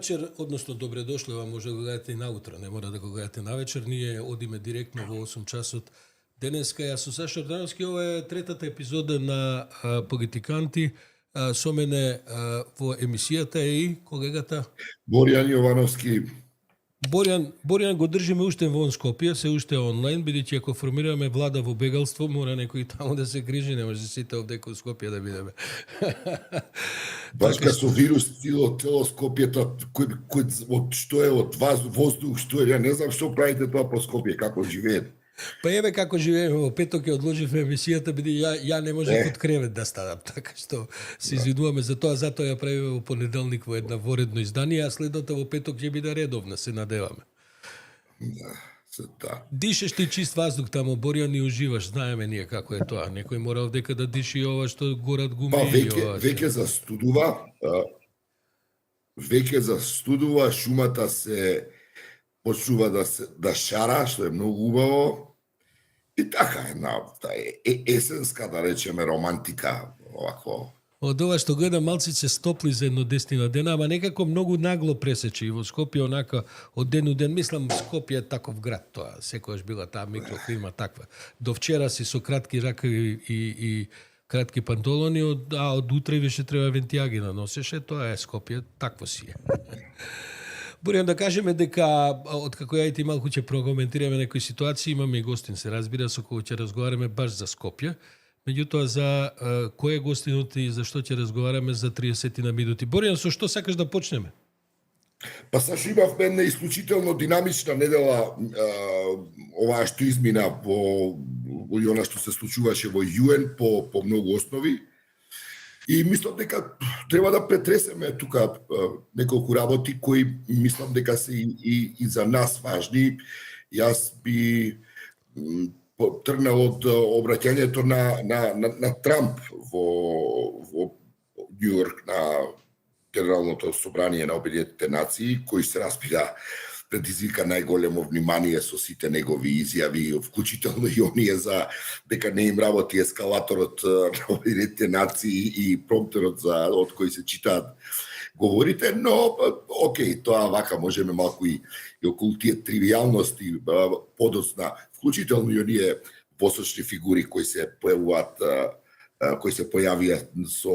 вечер, односно добре дошли, ова може да го гледате и наутро, не мора да го гледате на вечер. Ние одиме директно во 8 часот денеска. Јас сум Саша Ордановски, ова е третата епизода на Политиканти. Со мене во емисијата е и колегата Боријан Јовановски. Боријан го држиме уште во Скопје, се уште онлайн, бидејќи ако формираме влада во бегалство, мора некој таму да се грижи, не може сите овде во Скопје да бидеме. Баш со вирус цело Скопјето, од што е од воздух, што е, ја не знам што правите тоа по Скопје, како живеете. Па еве како живееме, во петок ја одложивме емисијата, бидејќи ја не можев од кревет да станам, така што се извинуваме за тоа, затоа ја правиме во понеделник во една воредно издание, а следната во петок ќе биде редовна, се надеваме. Да, Дишеш ти чист воздух таму, Боријан, и уживаш, знаеме ние како е тоа. Некој мора овдека да диши ова што горат гуми. Па веќе застудува, шумата се почнува да шара, што е многу убаво. И така една есенска, да речеме, романтика, овако. Од ова што гледам, малците стопли за едно 10 дена, ама некако многу нагло пресече и во Скопје онака од ден у ден. Мислам, Скопје е таков град тоа, секојаш била таа микроклима таква. До вчера си со кратки ракави и кратки панталони, а од утре више треба вентијаги да носеше, тоа е Скопје, такво си е. Боријан, да кажеме дека откако ја и ти малку ќе прокоментираме некои ситуации, имаме и гостин, се разбира, со кој ќе разговараме баш за Скопје. Меѓутоа, за кој е гостинот и за што ќе разговараме за 30 на минути. Боријан, со што сакаш да почнеме? Па Сашо, имавме една исклучително динамична недела, оваа што измина во она што се случуваше во ЮН по многу основи. И мислам дека треба да претресеме тука неколку работи кои мислам дека се и за нас важни. Јас би тргнал од обраќањето на Трамп во Њујорк на Генералното собрание на Обединетите нации, кој се разбира предизвика најголемо внимание со сите негови изјави, вклучително и оние за дека не им работи ескалаторот на Обединетите нации и промптерот од кој се читаат говорите, но окей, тоа вака можеме малку и околу тие тривијалности подоцна, вклучително и оние посочни фигури кои се појавуваат, кои се појавија со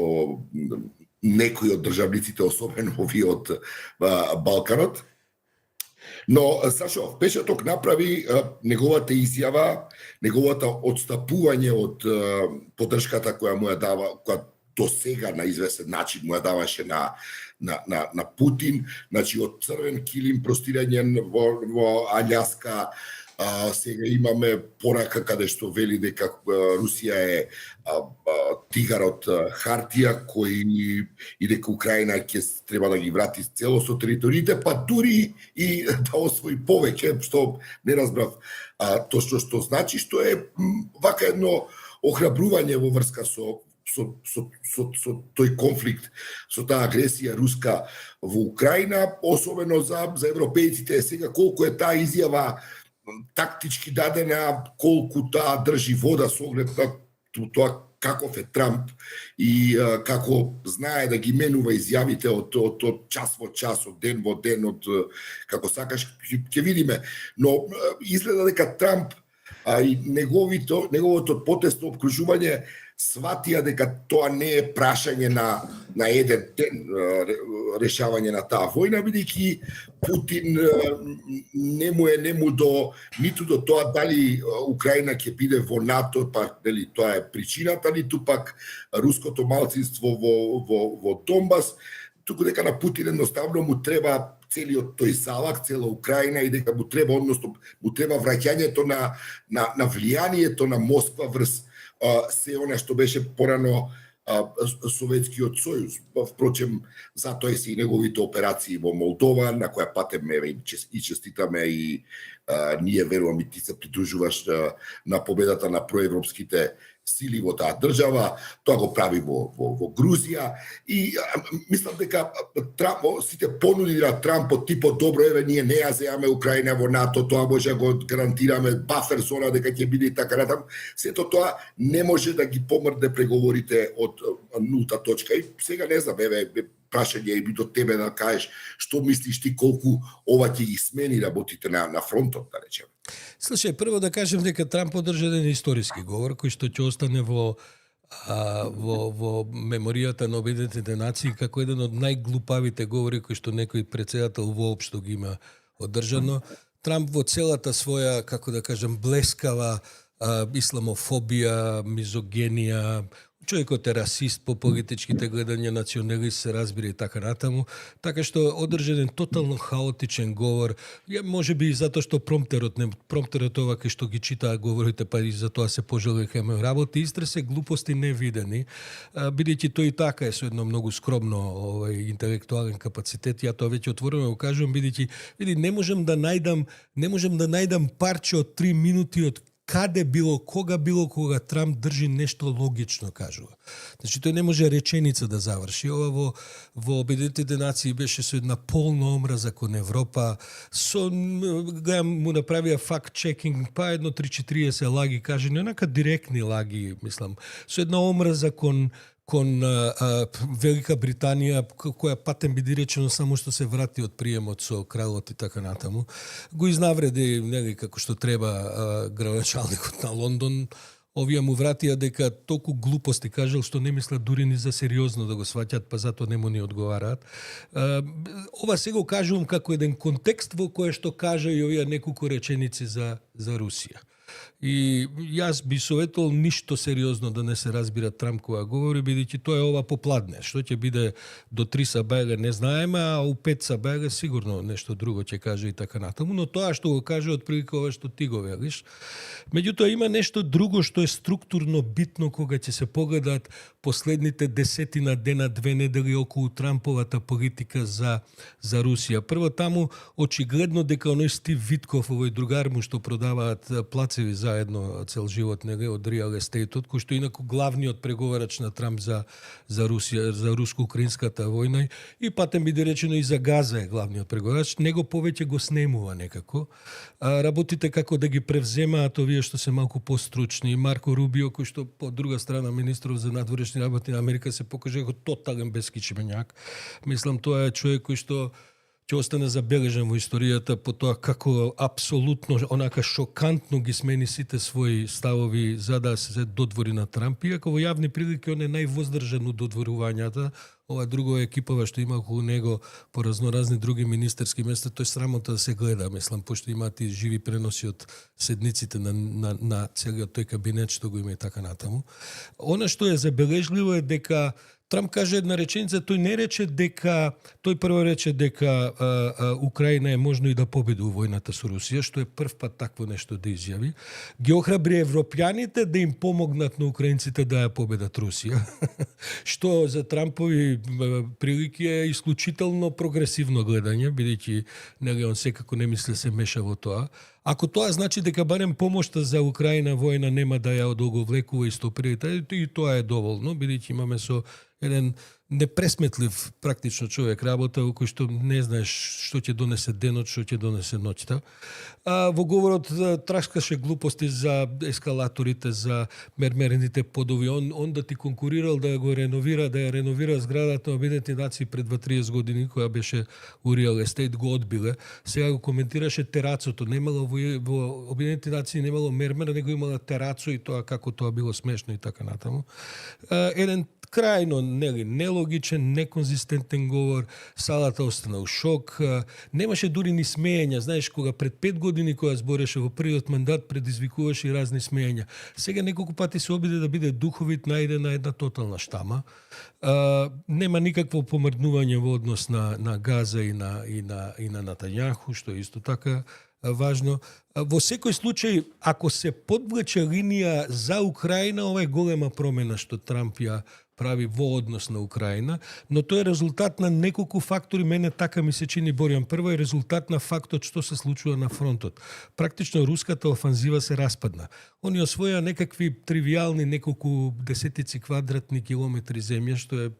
некои од државниците, особено овие од Балканот. Но Сашо, Пешаток направи неговата изјава, неговата отстапување од поддршката која му ја дава, која до сега на известен начин му ја даваше на Путин, значи од црвен килим простирање во Аљаска. Сега имаме порака каде што вели дека Русија е тигарот хартија кој и дека Украина ќе треба да ги врати цело со териториите, па дури и да освои повеќе, што не разбрав точно што значи, што е вака едно охрабрување во врска со тој конфликт, со таа агресија руска во Украина, особено за европејците. Сега колку е таа изјава тактички дадена, колку таа држи вода со оглед на тоа каков е Трамп и како знае да ги менува изјавите од час во час, од ден во ден, од како сакаш, ќе видиме. Но изгледа дека Трамп и неговото потесно обкружување сватија дека тоа не е прашање на еден ден решавање на таа војна, бидејќи Путин не му до ниту до тоа дали Украина ќе биде во НАТО, па дали тоа е причината, ниту пак руското малцинство во Донбас, туку дека на Путин едноставно му треба целиот тој салак, цела Украина, и дека му треба, односно, му треба враќањето на влијанието на Москва врз се она што беше порано Советскиот сојуз. Впрочем, затоа се и неговите операции во Молдова, на која патеме и честитаме, и ние верувам и ти се придружуваш на победата на проевропските сили во таа држава. Тоа го прави во Грузија и мислам дека сите понуди на Трамп типот добро, еве ние не ја земаме Украина во НАТО, тоа може да го гарантираме, бафер зона дека ќе биде и така натаму. Сето тоа не може да ги помрде преговорите од нулта точка. И сега не знам, еве прашање и би до тебе да кажеш што мислиш ти колку ова ќе ги смени работите на фронтот, да речеме. Слушај, прво да кажем дека Трамп одржа еден историски говор кој што ќе остане во меморијата на Обединетите нации како еден од најглупавите говори кои што некој претседател воопшто ги има одржано. Трамп во целата своја, како да кажем, блескава исламофобија, мизогенија, човекот е расист по политичките гледања, националист, се разбира и така натаму, така што одржен тотално хаотичен говор, може би и затоа што промптерот ова кај што ги читаа говорите, па и затоа се пожелува дека работи, истресе глупости невидени, бидејќи тој и така е со едно многу скромно интелектуален капацитет, ја тоа веќе отворено го кажувам, бидејќи не можам да најдам парче од 3 минути од каде било кога Трамп држи нешто логично, кажува. Значи, тој не може реченица да заврши. Ова во Обединетите нации беше со една полна омраза кон Европа, гледам, му направија факт-чекинг, па едно 3-40 лаги кажани, онака директни лаги, мислам, со една омраза кон Велика Британија, која патем биде речено само што се врати од приемот со кралот и така натаму. Го изнавреди, нели, како што треба градоначалникот на Лондон. Овие му вратија дека толку глупости кажал што не мислат дури ни за сериозно да го сваќат, па затоа не му ни одговараат. Ова се го кажувам како еден контекст во кој што кажа и овие неколку реченици за Русија. И јас би советувал ништо сериозно да не се разбира Трамп кога говори, бидејќи тоа е ова попладне. Што ќе биде до 3 сабајле не знаеме, а у 5 сабајле сигурно нешто друго ќе каже и така натаму, но тоа што го каже отприлика ова што ти го велиш. Меѓутоа има нешто друго што е структурно битно кога ќе се погледат последните 10 дена, 2 недели околу Трамповата политика за Русија. Прво таму очигледно дека оној Стив Витков, овој другар му што продаваат плацеви заедно цел живот, нега од Real Estate-от, кој што инаку главниот преговарач на Трамп за Русија, за руско-украинската војна и патем биде речено и за Газа е главниот преговарач, него повеќе го снемува некако. Работите како да ги превземаат овие што се малку постручни. Марко Рубио, кој што по друга страна министров за надворешни работи на Америка се покаже како тотален бескичменјак. Мислам, тоа е човек кој што ќе остане забележен во историјата по тоа како апсолутно, онака шокантно ги смени сите своји ставови за да се додвори на Трамп, иако во јавни прилики он е највоздржан од додворувањата. Ова друго екипава што има околу него по разноразни други министерски места, тој срамота да се гледа, мислам, пошто имаат и живи преноси од седниците на целиот тој кабинет што го има и така натаму. Она што е забележливо е дека Трамп каже една реченица, тој не рече дека, тој прво рече дека Украина е можно и да победи у војната со Русија, што е прв пат такво нешто да изјави. Ги охрабри европјаните да им помогнат на украинците да ја победат Русија, што за Трампови прилики е исклучително прогресивно гледање, бидејќи нели он секако не мисли се меша во тоа. Ако тоа значи дека барем помошта за Украина војна нема да ја одолговлекува и стопирите, и тоа е доволно, бидејќи имаме со еден непресметлив практично човек работа во кој што не знаеш што ќе донесе денот, што ќе донесе ноќта. Во говорот трашкаше глупости за ескалаторите, за мермерените подови. Он да ти конкурирал да го реновира, да ја реновира зградата на Обединетите нации пред 20-30 години, која беше у Real Estate, го одбиле. Сега го коментираше терацото. Немало во Обединетите нации немало мермер, него имала терацо и тоа како тоа било смешно и така натаму. Еден крајно нелогичен, неконзистентен говор, салата остана у шок, немаше дури ни смеења, знаеш, кога пред 5 години кога збореше во првиот мандат предизвикуваше и разни смеења. Сега неколку пати се обиде да биде духовит, најде на една тотална штама. Нема никакво помрднување во однос на Газа и на Натањаху, што е исто така важно. Во секој случај, ако се подвлече линија за Украина, ова е голема промена што Трамп ја прави во однос на Украина, но тоа е резултат на неколку фактори, мене така ми се чини, Боријан. Прво е резултат на фактот што се случува на фронтот. Практично руската офанзива се распадна. Они освоја некакви тривијални неколку десетици квадратни километри земја, што е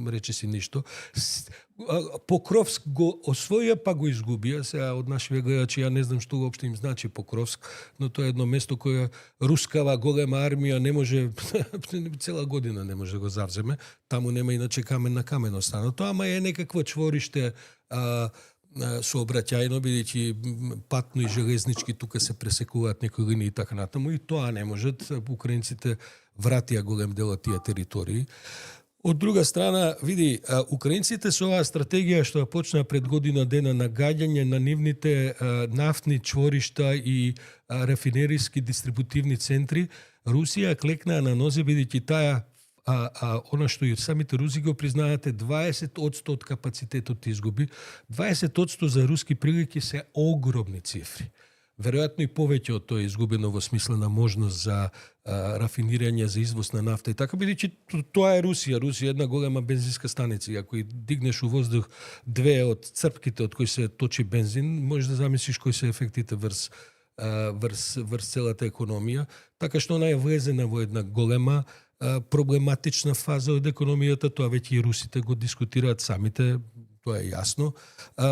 речиси ништо. Покровск го освоија, па го изгубија. Сега од нашите гледачи, ја не знам што уопште им значи Покровск, но тоа е едно место кое рускава голема армија не може, цела година не може да го завземе. Таму нема иначе камен на камен останато, ама е некакво чвориште сообраќајно, бидејќи патно и железнички тука се пресекуваат некои линии и така натаму, и тоа не можат. Украинците вратија голем дел од тие територии. Од друга страна, види, украинците со оваа стратегија што ја почна пред година дена на гаѓање на нивните нафтни чворишта и рафинериски дистрибутивни центри, Русија клекнаа на нозе, бидејќи таа она што и самите руси го признаате, 20% од капацитетот изгуби. 20% за руски прилики се огромни цифри. Веројатно и повеќе од тоа е изгубено во смисла на можност за рафинирање, за извоз на нафта и така, бидејќи тоа е Русија. Русија е една голема бензинска станица. И ако и дигнеш у воздух две од црпките од кои се точи бензин, можеш да замислиш кои се ефектите врз целата економија. Така што она е влезена во една голема проблематична фаза од економијата. Тоа веќе и русите го дискутираат самите, тоа е јасно.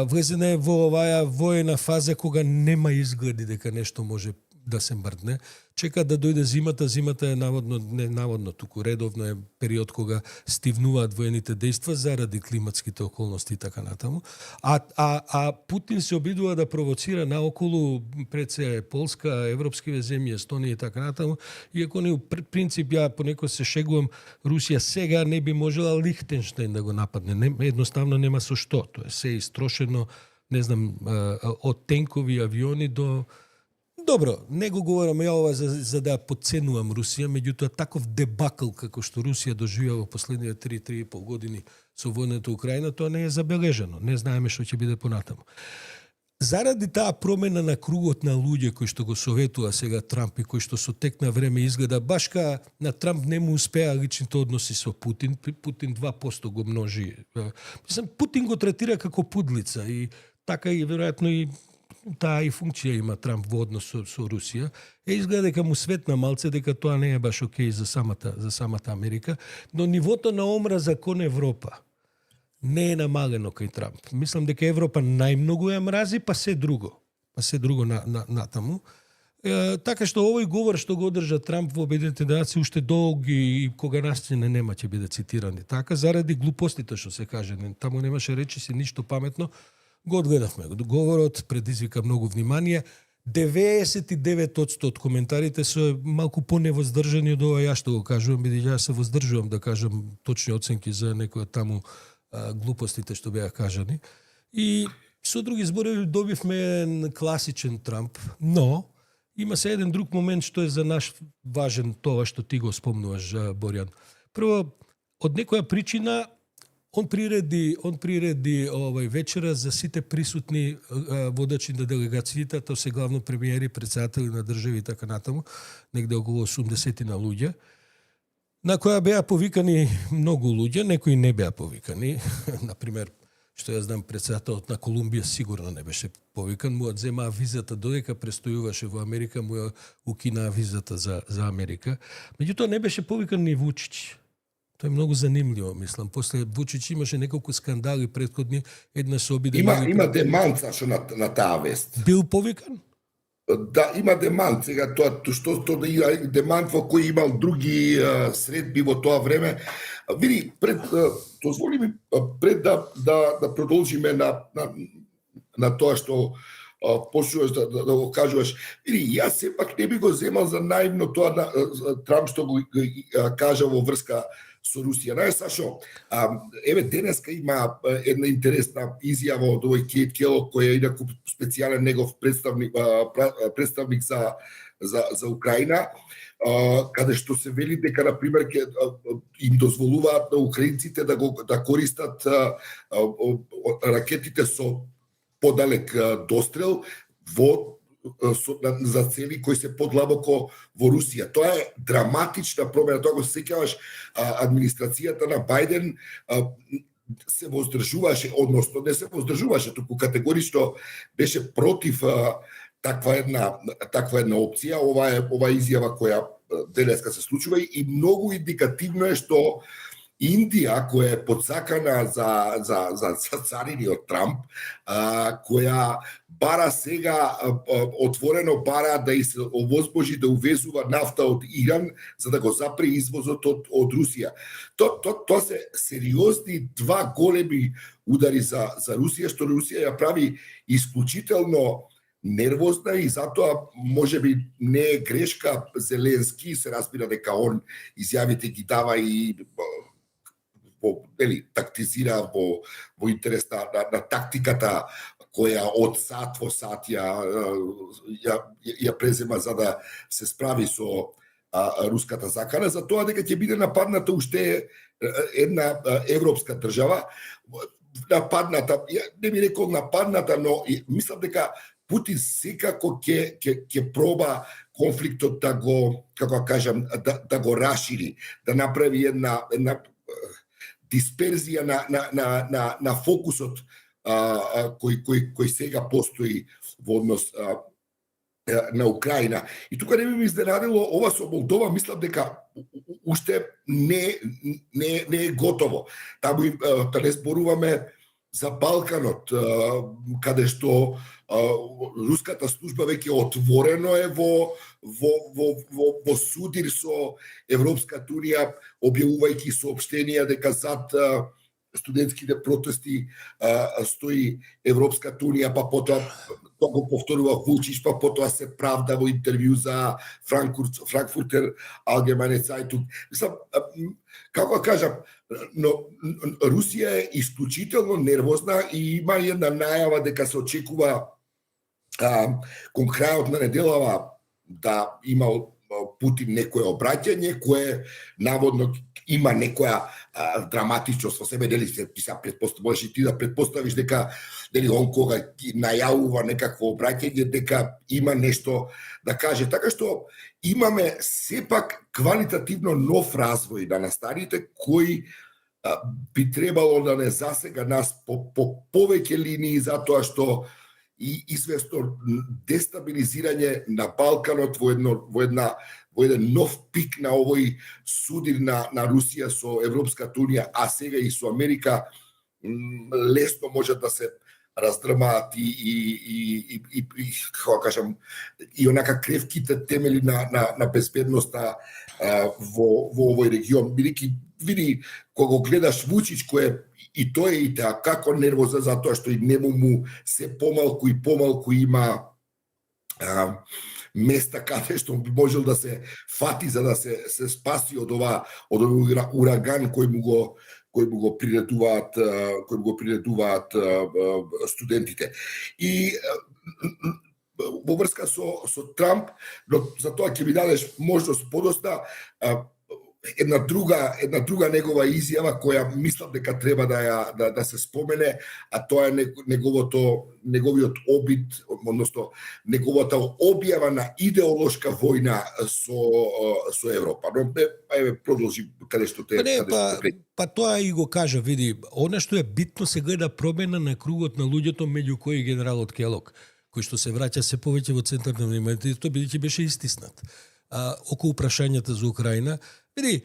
Влезена е во оваа воена фаза кога нема изгледи дека нешто може да се мрдне. Чека да дојде зимата. Зимата е наводно, туку редовно е период кога стивнуваат воените дејства заради климатските околности и така натаму. А Путин се обидува да провоцира наоколу пред се Полска, европскиве земји, Естонија и така натаму. Иако не принцип ја понекогаш се шегувам, Русија сега не би можела Лихтенштейн да го нападне. Едноставно нема со што. Тоа е се истрошено, не знам, од тенкови, авиони до... Добро, не го говорам ја ова за да ја подценувам Русија, меѓутоа таков дебакл како што Русија доживеа во последните 3,5 години со војната Украина, тоа не е забележано. Не знаеме што ќе биде понатаму. Заради таа промена на кругот на луѓе кои што го советува сега Трамп и кои што со тек на време изгледа баш ка на Трамп не му успеа личните односи со Путин. Путин 2% го множи. Мислам, Путин го третира како пудлица и така и веројатно и таа и функција има Трамп во однос со Русија. Изгледа дека му светна малце, дека тоа не е баш окей за самата Америка, но нивото на омраза кон Европа не е намалено кај Трамп. Мислам дека Европа најмногу ја мрази, па се друго натаму. Така што овој говор што го одржа Трамп во Обединетите нации уште долги и кога настина нема ќе биде цитирани така, заради глупостите што се каже. Таму немаше речиси ништо паметно. Го одгледавме. Говорот предизвика многу внимание. 99% од коментарите се малку поневоздржани од ова ја што го кажувам, бидејќи јас се воздржувам да кажам точни оценки за некои од таму глупостите што беа кажани. И со други зборови добивме класичен Трамп, но има се еден друг момент што е за наш важен, тоа што ти го спомнуваш, Борјан. Прво, од некоја причина Он приреди вечера за сите присутни водачи на делегациите, тоа се главно премиери, председатели на држави и така натаму, негде околу 80 на луѓе, на која беа повикани многу луѓе, некои не беа повикани. Например, што ја знам, председателот на Колумбија сигурно не беше повикан, му ја земаа визата додека престојуваше во Америка, му ја укинаа визата за Америка. Меѓутоа не беше повикан ни Вучич. Тоа е многу занимливо, мислам. После Вучич имаше неколку скандали претходни, една се обиде... Има демант сашо на таа вест. Бил повикан? Да, има демант. Сега тоа што да има демант во кој имал други средби во тоа време. Види, дозволи ми пред да продолжиме на тоа што почнуваш да го кажуваш. Види, јас сепак не би го земал за наивно тоа Трамп што го кажа во врска со Русија. Знаеш, Сашо, еве денеска има една интересна изјава од овој Кейт Келог, кој е инаку специјален негов представник за Украина, каде што се вели дека, например, им дозволуваат на украинците да користат ракетите со подалек дострел за цели кои се подлабоко во Русија. Тоа е драматична промена. Тоа го сеќаваш, администрацијата на Бајден се воздржуваше, односно не се воздржуваше, туку категорично беше против таква една опција. Ова изјава која денеска се случува и многу индикативно е што Индија, која е подсакана за царини од Трамп, која бара сега, отворено бара да се овозможи да увезува нафта од Иран, за да го запре извозот од Русија. Тоа се сериозни два големи удари за Русија, што Русија ја прави исклучително нервозна и затоа можеби не е грешка Зеленски, се разбира дека он изјавите ги дава и тактизира во интерес на тактиката која од сат во сат ја презема за да се справи со руската закана, за тоа дека ќе биде нападната уште една европска држава, нападната, не би рекол нападната, но мислам дека Путин секако ќе проба конфликтот да го, како кажам, да го расшири, да направи една дисперзија на фокусот кој сега постои во однос на Украина. И тука не би ме изненадило ова со Молдова, мислам дека уште не е готово. Таму да не зборуваме за Балканот, каде што руската служба веќе отворено е во судир со Европската унија, објавувајќи соопштенија дека зад студентските протести стои Европската унија, па потоа тоа го повторува Вучич, па потоа се правда во интервју за Frankfurter Allgemeine Zeitung. Мислам, како кажам, но Русија е исклучително нервозна и има една најава дека се очекува кон крајот на неделава да има Путин некое обраќање кое наводно има некоја драматичност во себе, дали се можеш и ти да предпоставиш дека дали он кога најавува некакво обраќање дека има нешто да каже, така што имаме сепак квалитативно нов развој на настаните кои би требало да не засега нас по повеќе линии, затоа што и известно дестабилизирање на Балканот во еден нов пик на овој судир на Русија со Европската унија, а сега и со Америка, лесно може да се раздрмаат и како кажам, и онака кревките темели на безбедноста во овој регион. Види, кога гледаш Вучич, кој и тој е и така како нервоза затоа што и нему му се помалку и помалку има места каде што би можел да се фати за да се спаси од овој ураган кој му го приредуваат студентите. И во врска со Трамп, но за тоа ќе ми дадеш можност подоста, една друга негова изјава која мислам дека треба да се спомене, а тоа е неговиот обид, односно неговата објава на идеолошка војна со Европа. Но ајде продолжи каде што те Па тоа и го кажа, види, она што е битно се гледа промена на кругот на луѓето меѓу кои генералот Келог, кој што се враќа се повеќе во центар на вниманието, бидејќи беше истиснат. Околу прашањата за Украина, види,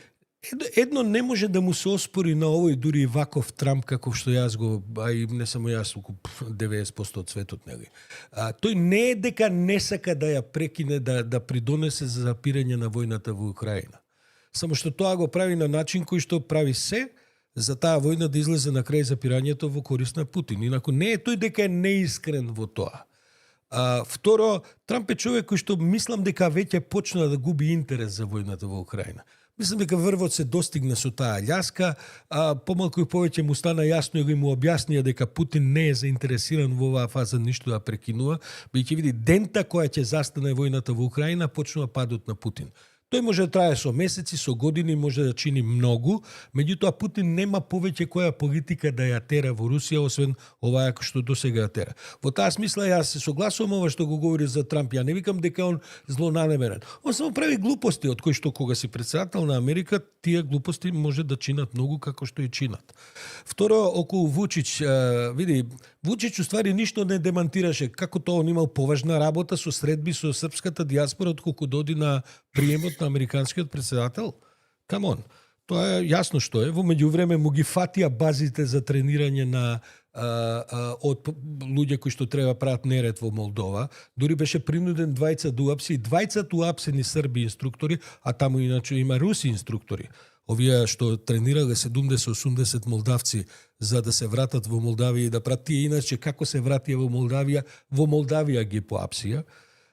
едно не може да му се оспори на овој дури Ваков Трамп, како што јас го, а и не само јас, околу 90% од светот, нели. Тој не е дека не сака да ја прекине, да придонесе за запирање на војната во Украина. Само што тоа го прави на начин кој што прави се за таа војна да излезе на крај запирањето во корист на Путин. Инаку не е тој дека е неискрен во тоа. Второ, Трамп е човек кој што мислам дека веќе почна да губи интерес за војната во Украина. Мислам дека врвот се достигна со таа Аљаска, помалку и повеќе му стана јасно и му објаснија дека Путин не е заинтересиран во оваа фаза ништо да прекинува, бидејќи види дента која ќе застане војната во Украина почнува падот на Путин. Тој може да трае со месеци, со години, може да чини многу, меѓутоа Путин нема повеќе која политика да ја тера во Русија, освен оваа што досега ја тера. Во таа смисла јас се согласувам ова што го говори за Трамп. Ја не викам дека он злонамерен. Он само прави глупости, од кои што кога си претседател на Америка, тие глупости може да чинат многу како што и чинат. Второ, околу Вучич, види, Вучич уствари ништо не демантираше, како тоа он имал поважна работа со средби со српската дијаспора отколку доди на приемот на американскиот претседател. Камон. Тоа е јасно што е. Во меѓувреме му ги фатија базите за тренирање на од луѓе кои што треба прават неред во Молдова. Дури беше принуден двајца да уапси, двајцата уапсени срби инструктори, а таму иначе има руси инструктори. Овие што тренирале 70-80 молдавци за да се вратат во Молдавија и да прат тие иначе како се вратија во Молдавија ги поапсија.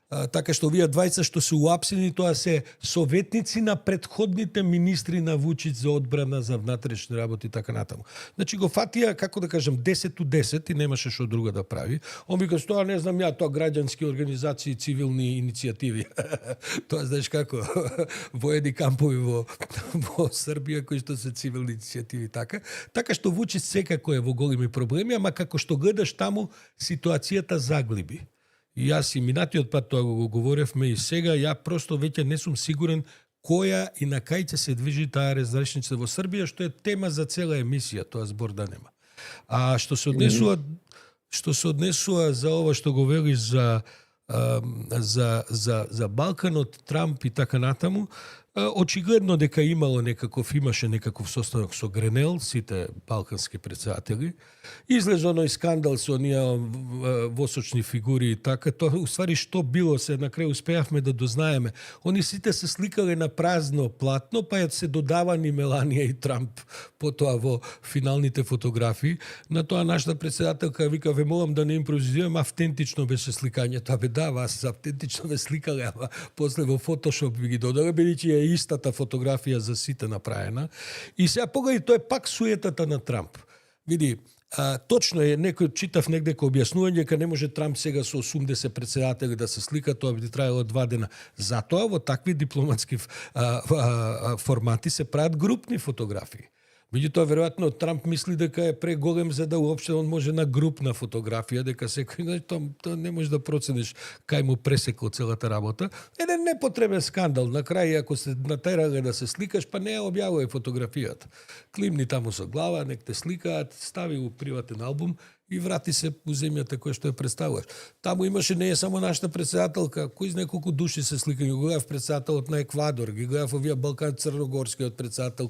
Така што овие двајца што се уапсени, тоа се советници на претходните министри на Вучич за одбрана, за внатрешни работи и така натаму. Значи го фатија, како да кажем, 10-10 и немаше што друго да прави. Он вика, тоа не знам ја, тоа граѓански организации, цивилни иницијативи. Тоа знаеш како, воени кампови во Србија кои што се цивилни иницијативи така. Така што Вучич секако е во големи проблеми, ама како што гледаш таму, ситуацијата заглиби. И јас и минатиот пат тоа го говоревме и сега, ја просто веќе не сум сигурен која и на кај ќе се движи таа разрешница во Србија, што е тема за цела емисија, тоа збор да нема. А што се однесува за ова што го велиш за Балканот, Трамп и така натаму, очигледно дека имаше некаков состанок со Гренел, сите балкански претседатели. Излезо оној скандал со оние восочни фигури и така. Тоа, уствари, што било се, на крај успеавме да дознаеме. Они сите се сликале на празно платно, па се додавани Меланија и Трамп потоа во финалните фотографии. На тоа нашата претседателка вика, ве молам да не импровизирам, автентично беше сликањето. Да, вас автентично ве сликале, ама после во фотошоп ви ги додале, бидејќи е истата фотографија за сите направена. И сега погледи, тоа е пак суетата на Трамп. Види, точно е, некој читав негде ко објаснување дека не може Трамп сега со 80 претседатели да се слика, тоа би траело 2 дена. Затоа во такви дипломатски формати се прават групни фотографии. Меѓутоа, веројатно, Трамп мисли дека е преголем за да уопште он може на групна фотографија, дека секој, тоа не може да процениш кај му пресекло целата работа. Еден непотребен скандал. На крај, ако се натерале да се сликаш, па не ја објавувај фотографијата. Климни таму со глава, нек те сликаат, стави у приватен албум и врати се у земјата која што ја представуваш. Таму имаше не е само нашата претседателка, кои неколку души се сликања. Го гледав претседателот на Еквадор, ги гледав овие Балкан црногорскиот претседател,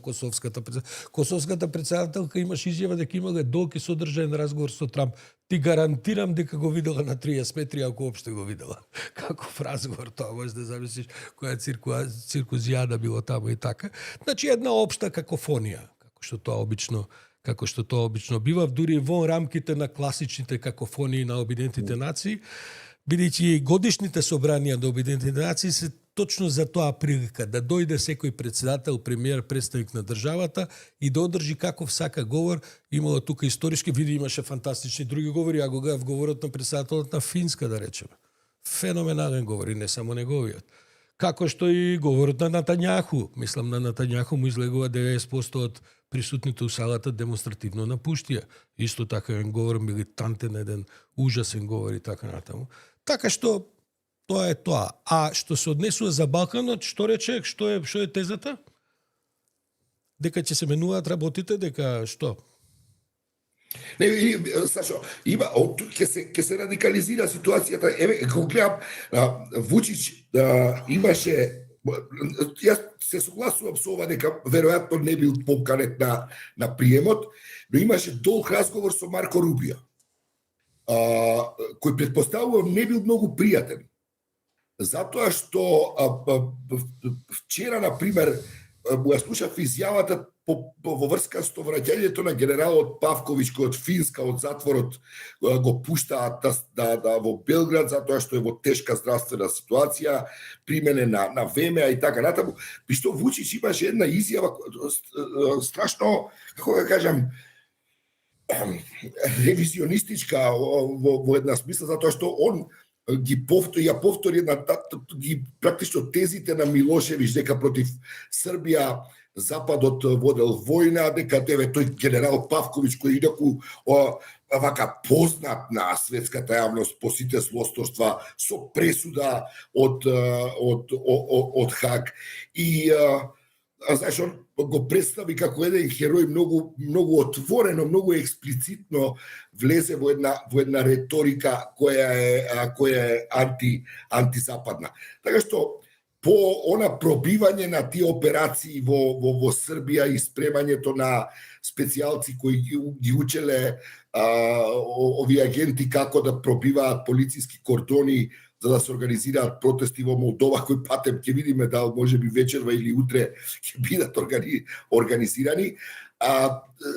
Косовската претседателка имаше изјава дека имале долг и содржаен разговор со Трамп. Ти гарантирам дека го видела на 30 метри, ако уопште го видела. Каков разговор тоа, можеш да замислиш која циркузијада било таму и така. Значи една општа какофонија, како што тоа обично бива, дури во рамките на класичните какофонии на Обединетите нации, бидејќи годишните собранија на Обединетите нации се точно за тоа прилика, да дојде секој претседател, премиер, представник на државата и да одржи каков сака говор. Имало тука историски, види, имаше фантастични други говори, а го гледав говорот на претседателот на Финска, да речеме. Феноменален говор, и не само неговиот. Како што и говорот на Натањаху. Мислам, на Натањаху му излегува 90% од присутните у салата демонстративно напуштија. Исто така еден говор милитантен, еден ужасен говор и така натаму. Така што тоа е тоа. А што се однесува за Балканот, што рече, што е тезата? Дека ќе се менуваат работите, дека што? Не, Сашо, има ќе се радикализира ситуацијата. Еве, кога гледам, Вучич имаше, јас се согласувам со ова дека веројатно не бил поканет на приемот, но имаше долг разговор со Марко Рубио, кој претпоставувам не бил многу пријатен. Затоа што вчера, например, му ја слушав изјавата во врска со враќањето на генералот Павковиќ, кој од Финска, од затворот го пуштаат во Белград, затоа што е во тешка здравствена ситуација, примене на ВМА и така натаму. Би што Вучич имаше една изјава страшно, како да кажам, ревизионистичка во една смисла, затоа што он ги повтори практично тезите на Милошевиќ дека против Србија Западот водел војна, дека тој генерал Павковиќ кој инаку вака познат на светската јавност по сите злосторства со пресуда од Хаг и знаеш, он го представи како еден херој многу отворено, многу експлицитно влезе во една реторика која е антизападна. Така што по она пробивање на тие операции во Србија и спремањето на специјалци кои ги учеле овие агенти како да пробиваат полициски кордони за да се организираат протести во Молдова, кои патем ќе видиме да можеби вечерва или утре ќе бидат организирани.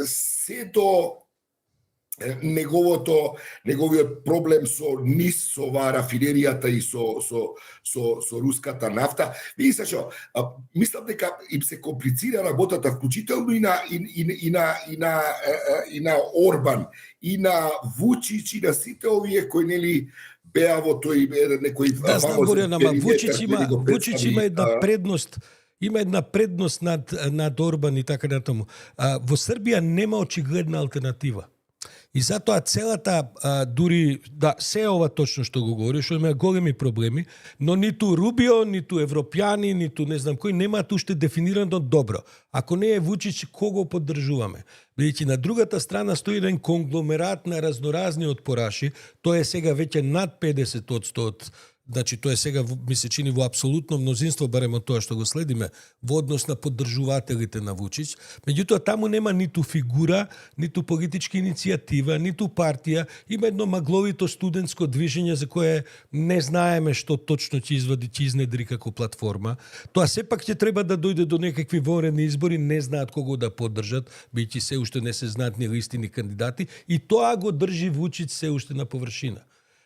Се до неговиот проблем со низ со рафинеријата и со руската нафта. Видите што, мислам дека им се комплицира работата, вклучително и на Орбан, и на Вучич, и на сите овие кои нели беа во тој некој фамозен Вучич има една предност. Има една предност над Орбан и така натаму. Во Србија нема очигледна алтернатива. И затоа целата, дури, се ова точно што го говори, што има големи проблеми, но ниту Рубио, ниту европјани, ниту не знам кој, немаат уште дефинирано добро. Ако не е Вучич, кого поддржуваме? Бидејќи на другата страна стои еден конгломерат на разноразни отпораши, тоа е сега веќе над 50% од значи, тоа е сега, ми се чини, во апсолутно мнозинство, барем од тоа што го следиме, во однос на поддржувателите на Вучич. Меѓутоа, таму нема ниту фигура, ниту политичка иницијатива, ниту партија. Има едно магловито студентско движење за кое не знаеме што точно ќе извади, ќе изнедри како платформа. Тоа сепак ќе треба да дојде до некакви воорени избори, не знаат кого да поддржат, бидејќи се уште не се знаат ни листи, ни кандидати, и тоа го држи Вучич се уште на површина.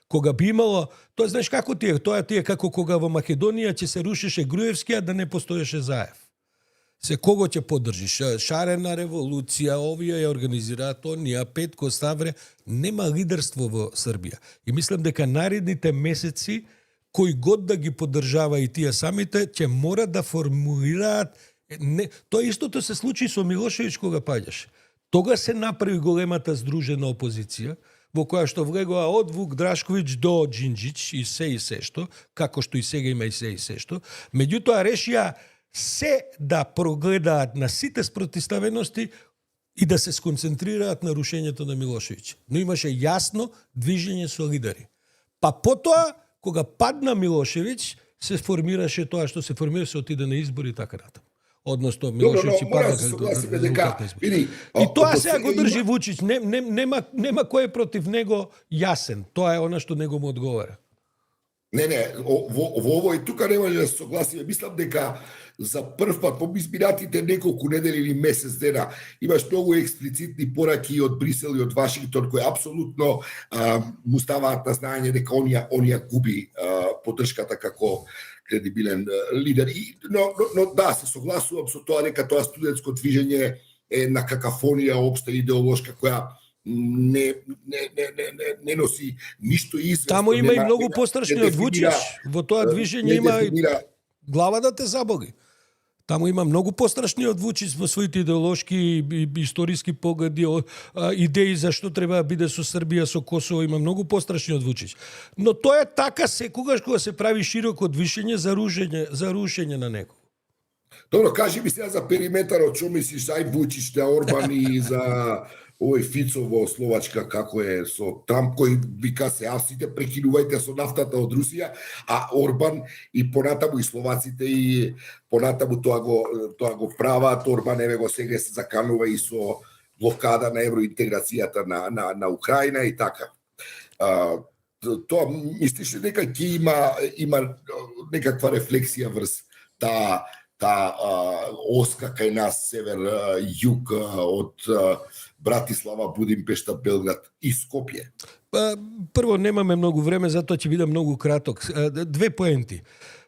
Кога би имало, тоа знаеш како ти е, тоа ти е како кога во Македонија ќе се рушеше Груевски, а да не постоеше Заев. Се кого ќе поддржиш? Шарена револуција, овие ја организираат, онија, Петко, Савре, нема лидерство во Србија. И мислам дека наредните месеци, кој год да ги поддржава и тие самите, ќе мора да формулираат. Тоа истото се случи со Милошевиќ кога паѓаше. Тога се направи големата здружена опозиција, во која што влегоа од Вук Драшковиќ до Џинџич и се што, како што и сега има и се што. Меѓутоа решија се да прогледаат на сите спротиставености и да се сконцентрираат на рушењето на Милошевиќ. Но имаше јасно движење со лидери. Па потоа, кога падна Милошевиќ, се формираше тоа што се формира, се отиде на избори и така натаму. Односно, Милошевиќ и падна и тоа сега го држи Вучич. Нема кој е против него јасен. Тоа е она што него му одговара. Не, во овој тука не може да се согласиме. Мислам дека за прв пат по изминатите неколку недели или месец дена имаш многу експлицитни пораки од Брисел и од Вашингтон кои апсолутно му ставаат на знаење дека онија губи поддршката како кредибилен лидер. Но да, се согласувам со тоа дека тоа студентско движење е на какафонија општа идеолошка која не носи ништо известно. Таму има и многу пострашни од Вучич. Во тоа движење има глава да те заболи. Таму има многу пострашни од Вучич во своите идеолошки и историски погледи, идеи за што треба да биде со Србија, со Косово, има многу пострашни од Вучич. Но тоа е така секогаш кога се прави широко движење за рушење на некој. Добро, кажи ми сега за периметарот, што мислиш за Вучич, на Орбан и за овој Фицо во Словачка, како е со Трамп кој вика се авсите прекинувајте со нафтата од Русија, а Орбан и понатаму и словаците и понатаму тоа го прават. Орбан еве го сега се заканува и со блокада на евроинтеграцијата на Украина и така. Тоа мислиш дека ќе има некаква рефлексија врз таа оска кај нас север југ од Братислава, Будимпешта, Белград и Скопје? Прво, немаме многу време, затоа ќе бидам многу краток. Две поенти.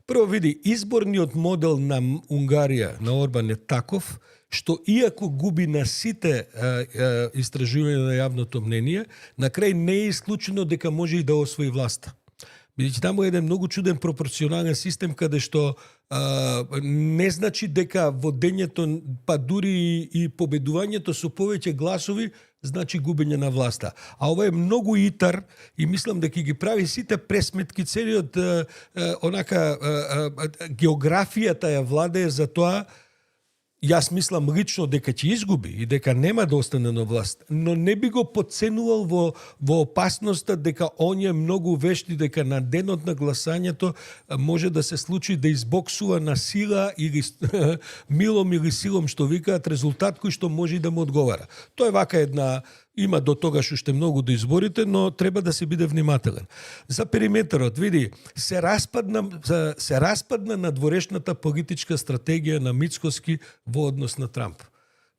Прво, види, изборниот модел на Унгарија, на Орбан е таков, што иако губи на сите истражувања на јавното мнение, на крај не е исклучено дека може и да освои власта. Бидејќи таму е еден многу чуден пропорционален систем каде што не значи дека водењето, па дури и победувањето со повеќе гласови значи губење на власта. А ова е многу итар и мислам дека ги прави сите пресметки, целиот онака географијата ја владее за тоа Јас мислам лично дека ќе изгуби и дека нема да остане на власт, но не би го подценувал во опасноста дека он е многу вешти, дека на денот на гласањето може да се случи да избоксува на сила или милом или силом, што викаат, резултат кој што може и да му одговара. Тоа е вака една, има до тогаш уште многу да изборите, но треба да се биде внимателен. За периметарот, види, се распадна надворешната политичка стратегија на Мицкоски во однос на Трамп.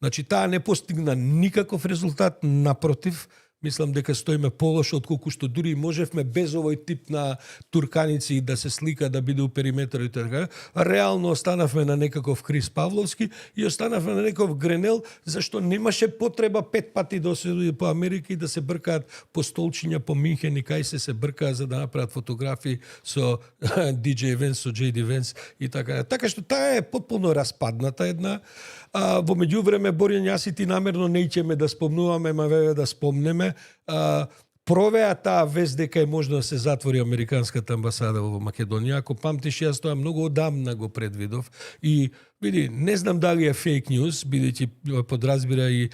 Значи, таа не постигна никаков резултат, напротив, мислам дека стоиме полошо отколку што дури можевме без овој тип на турканици да се слика да биде у периметар и така. Реално останавме на некаков Крис Павловски и останавме на некаков Гренел, зашто немаше потреба 5 пати да се по Америка и да се бркаат по столчиња по Минхен и кај се бркаат за да направат фотографии со DJ Венс, со JD Венс и така. Така што таа е потполно распадната една. Во меѓувреме, Борјан, јас и ти намерно не ќеме да спомнуваме, ма веве да спомнеме, провеа таа вест дека е можно да се затвори американската амбасада во Македонија. Ако памтиш, јас тоа многу одамна го предвидов и види, не знам дали е фейк ньюс, бидејќи подразбира и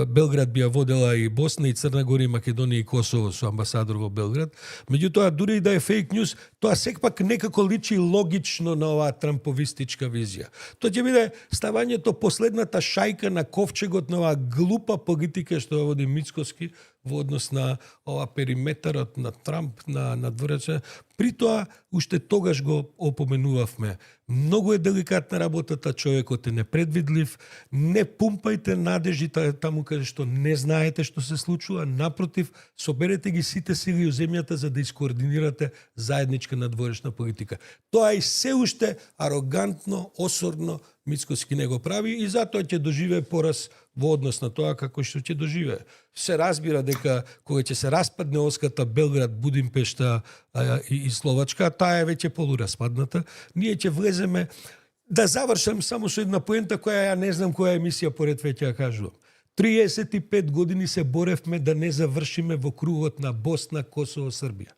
Белград би ја водела и Босна и Црна Гора и Македонија и Косово со амбасадор во Белград. Меѓутоа, дури и да е фейк ньюс, тоа секпак некако личи логично на оваа трамповистичка визија. Тоа ќе биде ставањето последната шајка на ковчегот на оваа глупа политика што води Мицкоски во однос на ова периметарот на Трамп, на дворече. При тоа, уште тогаш го опоменувавме. Многу е деликатна работата, човекот е непредвидлив, не пумпајте надежи таму каде што не знаете што се случува, напротив, соберете ги сите сили у земјата за да искоординирате заедничка надворешна политика. Тоа и се уште арогантно, осорно Мицкоски не го прави и затоа ќе доживее пораз во однос на тоа како што ќе доживее. Се разбира дека кога ќе се распадне оската Белград, Будимпешта и Словачка, таа е веќе полураспадната. Ние ќе влеземе, да завршам само со една поента која ја не знам која емисија поред веќе ја кажувам. 35 години се боревме да не завршиме во кругот на Босна, Косово, Србија.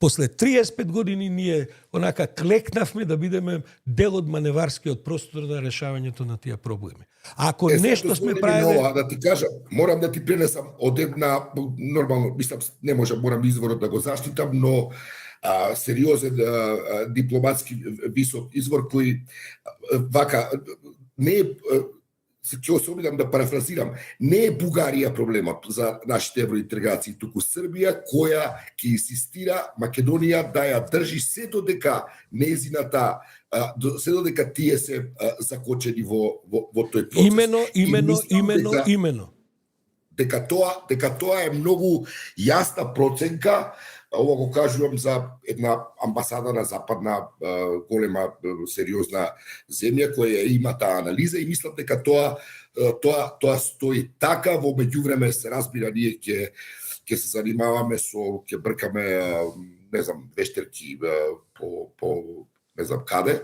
После 35 години ние онака клекнавме да бидеме дел од маневарскиот простор на решавањето на тие проблеми. Ако нешто сме правиле... Да ти кажам, морам да ти пренесам од една, нормално, мислам, не можам, морам изворот да го заштитам, но сериозен дипломатски висок извор кој вака не е, ќе се обидам да парафразирам, не е Бугарија проблемот за нашите евроинтеграции, туку Србија која ќе инсистира Македонија да ја држи се додека незината, се додека тие се закочени во тој процес. Имено. Дека тоа е многу јасна проценка. Ова го кажувам за една амбасада на западна голема сериозна земја која има таа анализа и мислам дека тоа стои така. Во меѓувреме се разбира, ние ќе се занимаваме со, ќе бркаме не знам вештерки по не знам каде,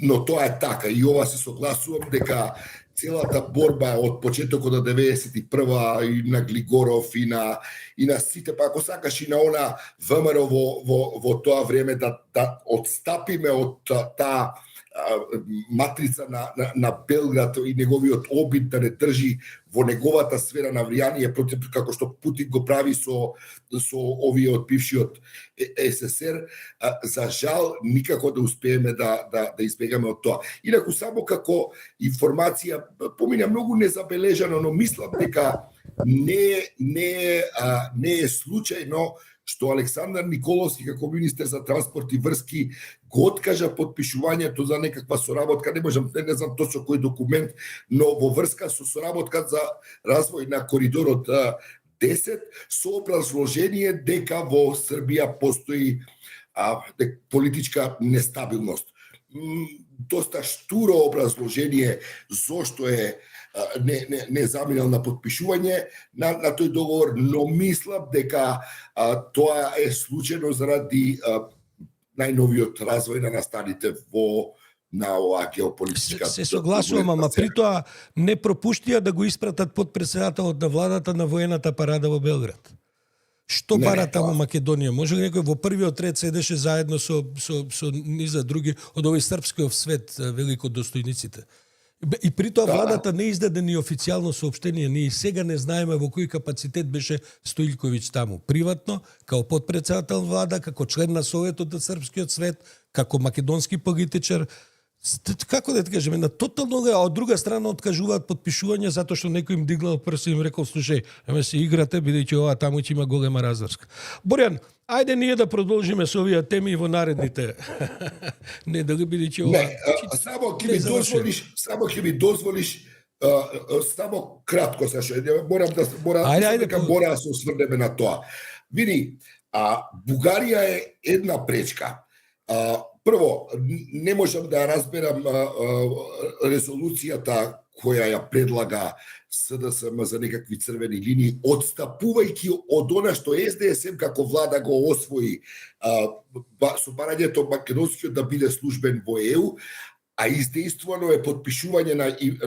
но тоа е така и ова се согласувам дека целата борба од почетокот на 91-а и на Глигоров и на сите, па ако сакаш и на она ВМРО во тоа време да отстапиме од таа матрица на Белград и неговиот обид да не држи во неговата сфера на влијание против како што Путин го прави со овие од бившиот СССР, за жал никако да успееме да избегаме од тоа. Инаку само како информација помина многу незабележано, но мислам дека не е случајно што Александар Николовски како министер за транспорт и врски го откажа подпишувањето за некаква соработка, не знам точно кој документ, но во врска со соработка за развој на коридорот 10 со образложение дека во Србија постои политичка нестабилност. Доста штуро образложение зошто е не заминал на подпишување на тој договор, но мислам дека тоа е случајно заради најновиот развој на настаните на оваа геополитичка... Се согласувам, ама при тоа не пропуштија да го испратат подпредседателот на владата на воената парада во Белград. Што бара таму Македонија? Може ли некој во првиот ред седеше заедно со низа други од овој српскиот свет великодостојниците? И при тоа владата не издаде ни официјално соопштение, ние сега не знаеме во кој капацитет беше Стоилковиќ таму. Приватно, како подпредседател влада, како член на Советот на српскиот свет, како македонски политичар, како да кажеме, на тотално, а од друга страна откажуваат подпишување затоа што некој им дигнал прст и им рекол, слушај, ама се играте бидејќи ова таму ќе има голема разврска. Борјан, ајде ние да продолжиме со овие теми во наредните. Не дали бидејќи ова. Не, само ќе ми дозволиш само кратко Сашо, морам дека мора да се осврнеме на тоа. Види, Бугарија е една пречка. Прво, не можам да разберам резолуцијата која ја предлага СДСМ за некакви црвени линии, одстапувајќи од она што СДСМ како влада го освои со барањето македонскиот да биде службен во ЕУ, а издействувано е подпишување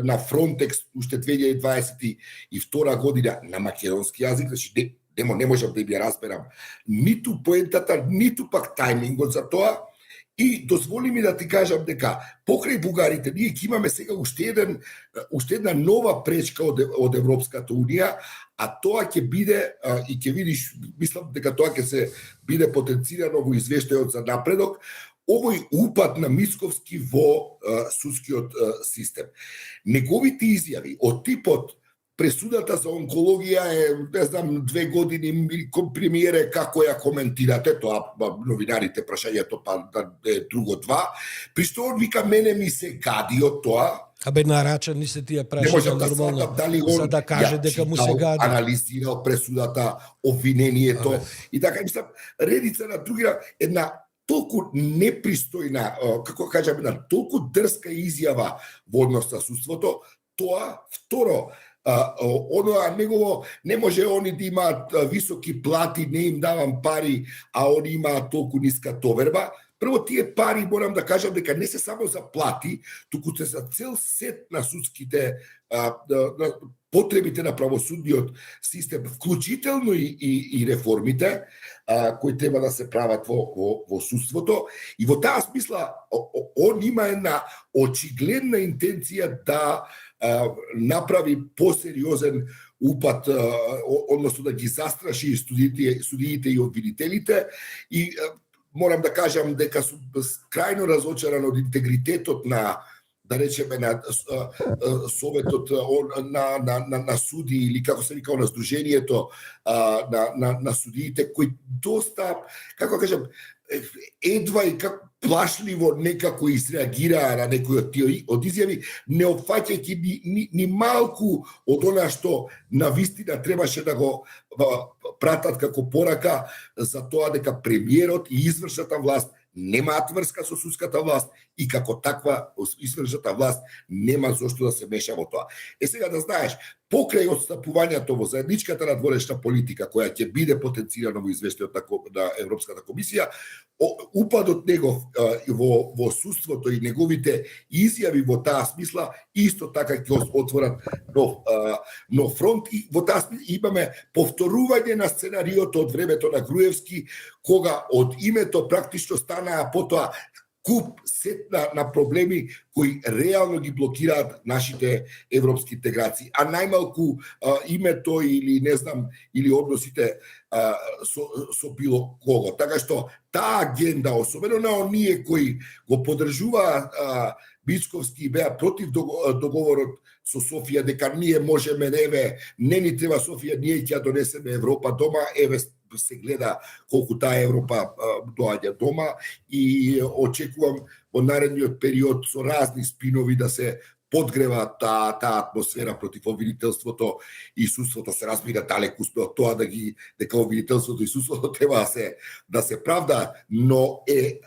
на Фронтекс уште 2022 година на македонски јазик, значи не можам да ја разберам ниту поентата, ниту пак тајмингот за тоа. И дозволи ми да ти кажам дека покрај бугарите ние ќе имаме сега уште една нова пречка од Европската унија, а тоа ќе биде и ќе видиш, мислам дека тоа ќе се биде потенцирано во извештајот за напредок, овој упад на Мицковски во судскиот систем. Неговите изјави од типот пресудата за онкологија е, не знам, 2 години, премиере, како ја коментирате, тоа новинарите прашањето па е друго два, при што он вика, мене ми се гади од тоа. Абе нарача ни се тие прашања нормално, за да каже дека му се гади. Анализирал пресудата, обвинението и така, мислам, редица на други, една толку непристојна, како кажам, една толку дрска изјава во однос на судството, тоа, второ, оноа негово, не може они да имаат високи плати, не им давам пари, а они имаат толку ниска товерба. Прво, тие пари, морам да кажам дека не се само за плати, туку се за цел сет на судските потребите на правосудниот систем, вклучително и реформите кои треба да се прават во судството. И во таа смисла, он има една очигледна интенција да направи посериозен упад, односно да ги застраши судиите и обвинителите. И морам да кажам дека сум крајно разочаран од интегритетот на, да речеме, на советот на суди, или како се вика на сдруженијето на судиите, кои доста, како кажам, едва и како плашливо некако изреагираа на некои од изјави, не опфаќајќи ни малку од она што навистина требаше да го пратат како порака за тоа дека премиерот и извршната власт немаат врска со судската власт и како таква извршната власт нема зошто да се меша во тоа. Сега да знаеш, покрај отстапувањето во заедничката надворешна политика која ќе биде потенцирана во извештајот на Европската комисија, упадот негов во судството и неговите изјави во таа смисла исто така ќе отворат нов фронт, и во таа смисла имаме повторување на сценариото од времето на Груевски, кога од името практично станаа потоа куп сет на проблеми кои реално ги блокираат нашите европски интеграции, а најмалку името или не знам, или односите со било кого. Така што таа агенда, особено на оние кои го поддржуваа Мицковски и беа против договорот со Софија, дека ние можеме, еве, не ни треба Софија, ние ќе ја донесеме Европа дома, еве се гледа колку таа Европа доаѓа дома, и очекувам во наредниот период со разни спинови да се подгрева таа атмосфера против обвинителството и судството. Се разбира далеку сме од тоа дека обвинителството и судството треба да се правда, но е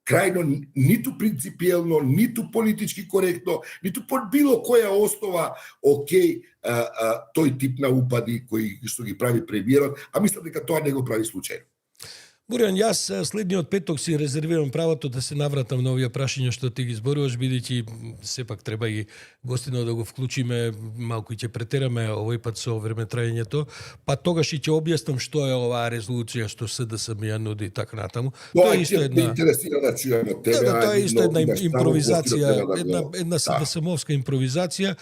крајно ниту принципиелно, ниту политички коректно, ниту по било која основа тој тип на упади кои што ги прави премиерот, а мислам дека тоа не го прави случајно. Боријан, јас следниот петок си резервирам правото да се навратам на овие прашања што ти ги зборуваш, бидејќи сепак треба и гостино да го вклучиме, малку и ќе претераме овој пат со времетраењето, па тогаш и ќе објаснам што е оваа резолуција што СДСМ ја нуди и така натаму. Тоа е една интересира да чуеме тебе. Тоа е исто една импровизација, да една СДСМовска импровизација,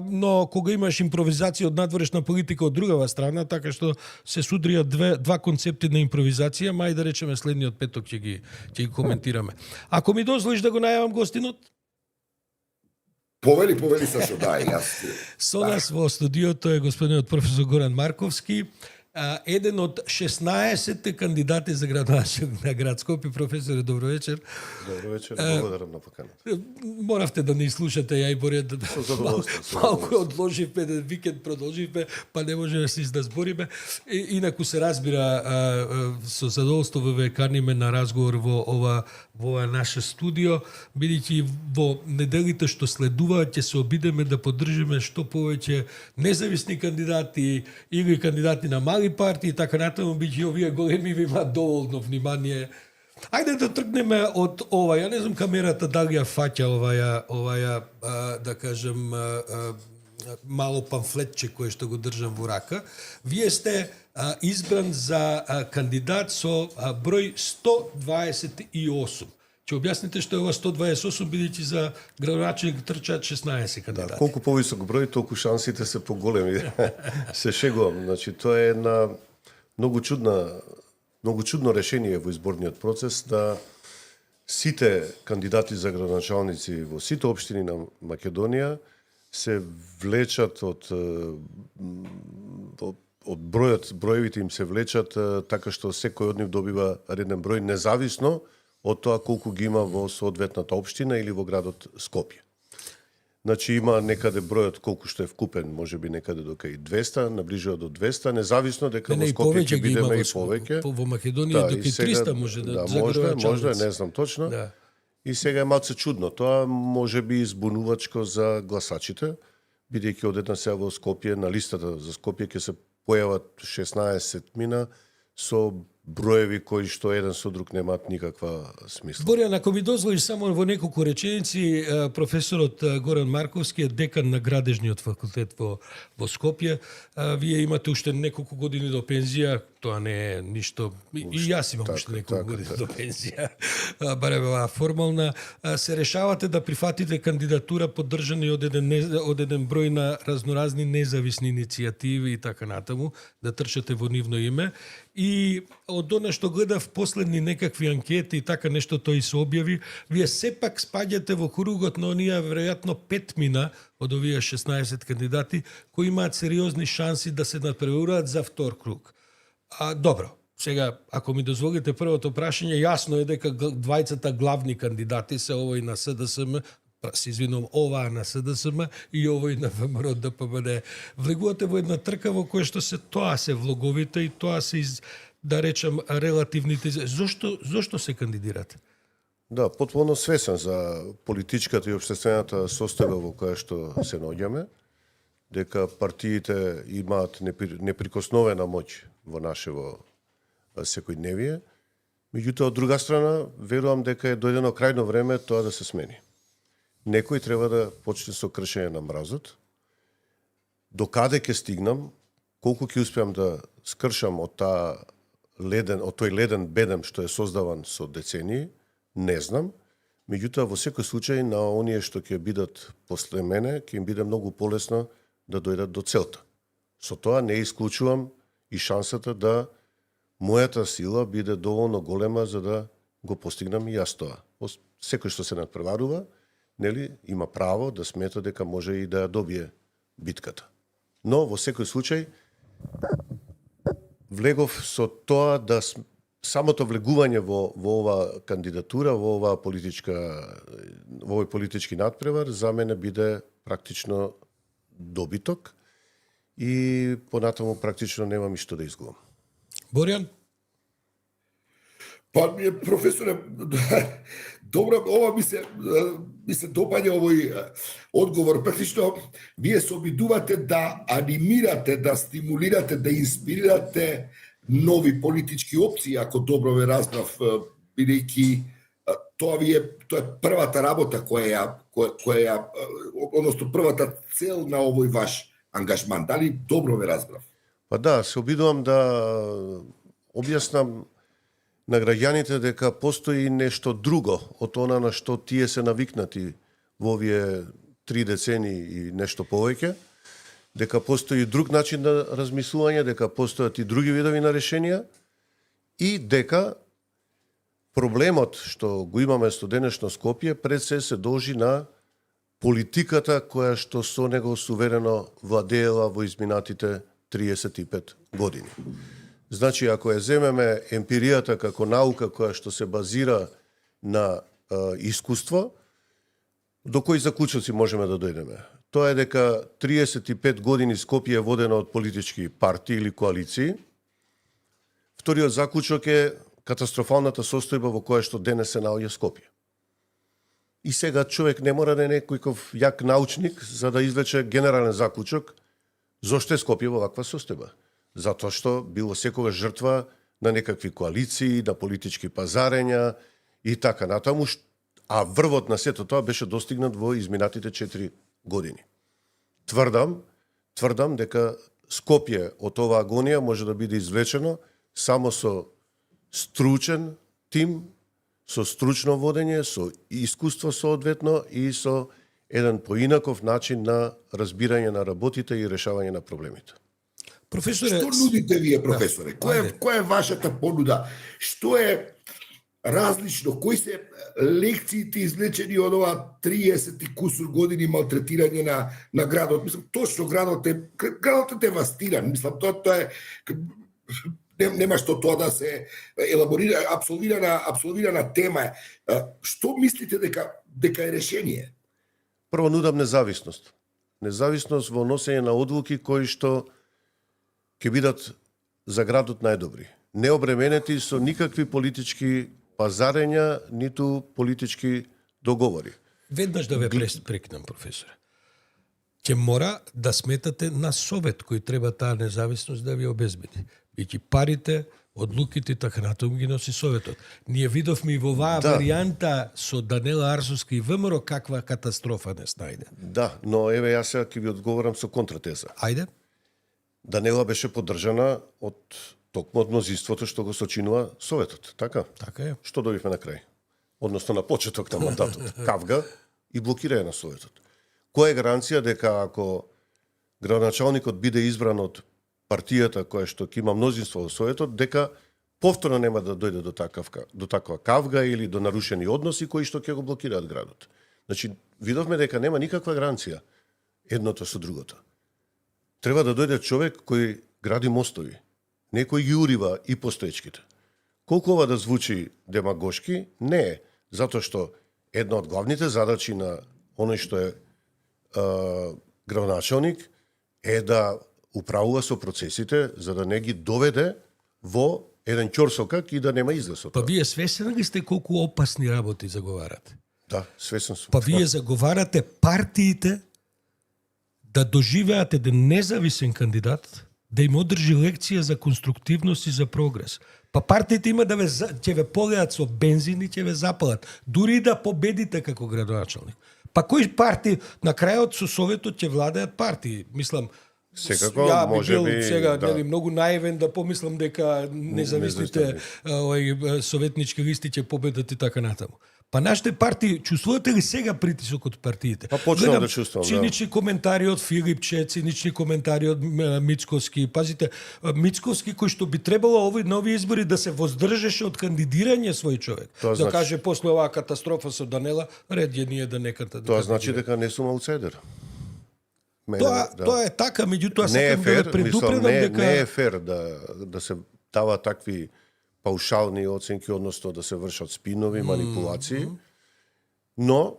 но кога имаш импровизација од надворешна политика од другава страна, така што се судрија два концепти на импровизација, мај да речеме следниот петок ќе ги коментираме. Ако ми дозволиш да го најавам гостинот? Повели Сашо, јас. Со нас во студиото е господинот професор Горан Марковски, еден од 16 кандидати за градоначелник на град Скопје. Професоре, добро вечер. Добро вечер, благодарам на поканата. Моравте да не слушате, ја и Борија малку одложивме, викенд продолживме, па не можеме се да збориме. Инаку се разбира, со задоволство ве каниме на разговор во ова наше студио, бидејќи во неделите што следуваат ќе се обидеме да поддржиме што повеќе независни кандидати или кандидати на мали партии, така натаму, биќе овие големи ви имаат доволно внимание. Ајде да тргнеме од ова. Ја не знам камерата дали ја фаќа оваја да кажем мало памфлетче кое што го држам во рака. Вие сте избран за кандидат со број 128. Ќе објасните што е ова 128, бидејќи за градоначелник трчаат 16 кандидати. Да, колку повисок број, толку шансите се поголеми. Се шегувам. Значи, тоа е една многу чудно решение во изборниот процес да сите кандидати за градоначалници во сите општини на Македонија се влечат од броевите им се влечат така што секој од нив добива реден број независно од тоа колку ги има во соодветната општина или во градот Скопје. Значи има некаде бројот колку што е вкупен, можеби некаде дока и 200, наближува до 200, независно дека во Скопје ќе бидеме и повеќе. Во Македонија дока и 300 може да може, не знам точно. Да. И сега е малце чудно. Тоа можеби избунувачко за гласачите, бидејќи од една сега во Скопје на листата за Скопје ќе се појават 16 мина со броеви кои што еден со друг немаат никаква смисла. Боријан, ако ми дозволиш само во неколку реченици, професорот Горан Марковски е декан на градежниот факултет во Скопје. Вие имате уште неколку години до пензија, тоа не е ништо. И јас имам уште неколку години до пензија. Барем оваа формална. Се решавате да прифатите кандидатура поддржани од еден број на разноразни независни иницијативи и така натаму, да трчате во нивно име. И од она што гледав последни некакви анкети и така нешто тој се објави, вие сепак спаѓате во кругот на оние веројатно 5 мина од овие 16 кандидати кои имаат сериозни шанси да се надпреваруваат за втор круг. Добро, сега ако ми дозволите првото прашање, јасно е дека двајцата главни кандидати се овој на СДСМ, се извинувам, оваа на СДСМ и овој на ВМРО ДПМН. Влегувате во една трка во која што тоа се влоговите и тоа се да речам релативните. Зошто се кандидирате? Да, потполно свесен за политичката и општествената состојба во која што се наоѓаме, дека партиите имаат неприкосновена моќ во нашево секојдневие. Меѓутоа, од друга страна, верувам дека е дојдено крајно време тоа да се смени. Некој треба да почне со кршење на мразот. До каде ќе стигнам, колку ќе успеам да скршам од тој леден бедем што е создаван со децении, не знам. Меѓутоа, во секој случај, на оние што ќе бидат после мене, ќе им биде многу полесно да дојдат до целта. Со тоа не исклучувам и шансата да мојата сила биде доволно голема за да го постигнам и јас тоа. Секој што се надпреварува, нели, има право да смета дека може и да ја добие битката. Но во секој случај влегов со тоа да самото влегување во ова кандидатура, во овој политички надпревар за мене биде практично добиток и понатаму практично немам и што да изгубам. Боријан? Па, професоре, добро, ова ми се допаѓа овој одговор. Практично, вие се обидувате да анимирате, да стимулирате, да инспирирате нови политички опции, ако добро ве разбрав, бидејќи тоа е првата работа односно првата цел на овој ваш ангажман. Дали добро ве разбрав? Па да, се обидувам да објаснам на граѓаните дека постои нешто друго од она на што тие се навикнати во овие 3 децении и нешто повеќе, дека постои друг начин на размислување, дека постојат и други видови на решенија и дека проблемот што го имаме со денешно Скопје пред се должи на политиката која што со него суверено владеела во изминатите 35 години. Значи, ако ја земеме емпиријата како наука која што се базира на искуство, до кои заклучоци можеме да дојдеме? Тоа е дека 35 години Скопје е водено од политички партии или коалиции. Вториот заклучок е катастрофалната состојба во која што денес се наоѓа Скопје. И сега човек не мора да е некојков јак научник за да извлече генерален заклучок зошто е Скопје во ваква состојба. Затоа што било секогаш жртва на некакви коалиции, на политички пазарења и така натаму, а врвот на сето тоа беше достигнат во изминатите 4 години. Тврдам дека Скопје од оваа агонија може да биде извлечено само со стручен тим, со стручно водење, со искуство соодветно и со еден поинаков начин на разбирање на работите и решавање на проблемите. Професоре, што нудите вие, професоре? Која е вашата понуда? Што е различно? Кои се лекциите извлечени од ова 30 и кусур години малтретирање на градот? Мислам, точно градот е девастиран. Мислам, тоа е нема што тоа да се елаборира, абсолвирана тема е. Што мислите дека е решение? Прво нудам независност. Независност во носење на одлуки кои што ќе бидат за градот најдобри. Не обременети со никакви политички пазарења, ниту политички договори. Веднаш да ве прекинам, професоре. Ќе мора да сметате на совет кој треба таа независност да ви обезбеди. Бидејќи парите, одлуките и така натаму ги носи советот. Ние видовме и во оваа варијанта со Данела Арсовска и ВМРО каква катастрофа не снајде. Да, но еве јас сега ќе ви одговорам со контратеза. Ајде. Данела беше поддржана од токму од мнозинството што го сочинува советот, така? Така е. Што добивме на крај? Односно на почеток на мандатот. Кавга и блокирање на советот. Која е гаранција дека ако градоначалникот биде избран од партијата која што ќе има мнозинство во советот, дека повторно нема да дојде до таква кавга или до нарушени односи кои што ќе го блокираат градот. Значи, видовме дека нема никаква гаранција едното со другото. Треба да дојде човек кој гради мостови, некој ги урива и постоечките. Колку ова да звучи демагошки, не е, затоа што една од главните задачи на оној што е градоначалник е да управува со процесите за да не ги доведе во еден ќорсокак и да нема излез од Па тоа. вие свесни ли сте колку опасни работи заговарате? Да, свесен сум. Па вие заговарате партиите да доживеат еден независен кандидат, да им одржи лекција за конструктивност и за прогрес. Па партиите има да ќе ве полеат со бензин и ќе ве запалат. Дури и да победите како градоначалник. Па кои партии на крајот со советот ќе владеат партии? Мислам, Секако, ја може бил би, сега да. нели многу наивен да помислам дека независните советнички листи ќе победат и така натаму. Па нашите партии, чувствувате ли сега притисок од партиите? Па почнав да чувствувам, да. Цинични коментари од Филипче, цинични коментари од Мицковски. Пазите, Мицковски кој што би требало на овие избори да се воздржеше од кандидирање свој човек. Тоа да значи... каже после оваа катастрофа со Данела, ред е ние да неката да. Тоа значи дека не сум аутсайдер. Тоа е така, меѓутоа не е сакам да фер, ве предупредам дека не е фер да се дава такви паушални оценки, односно да се вршат спинови, манипулации, но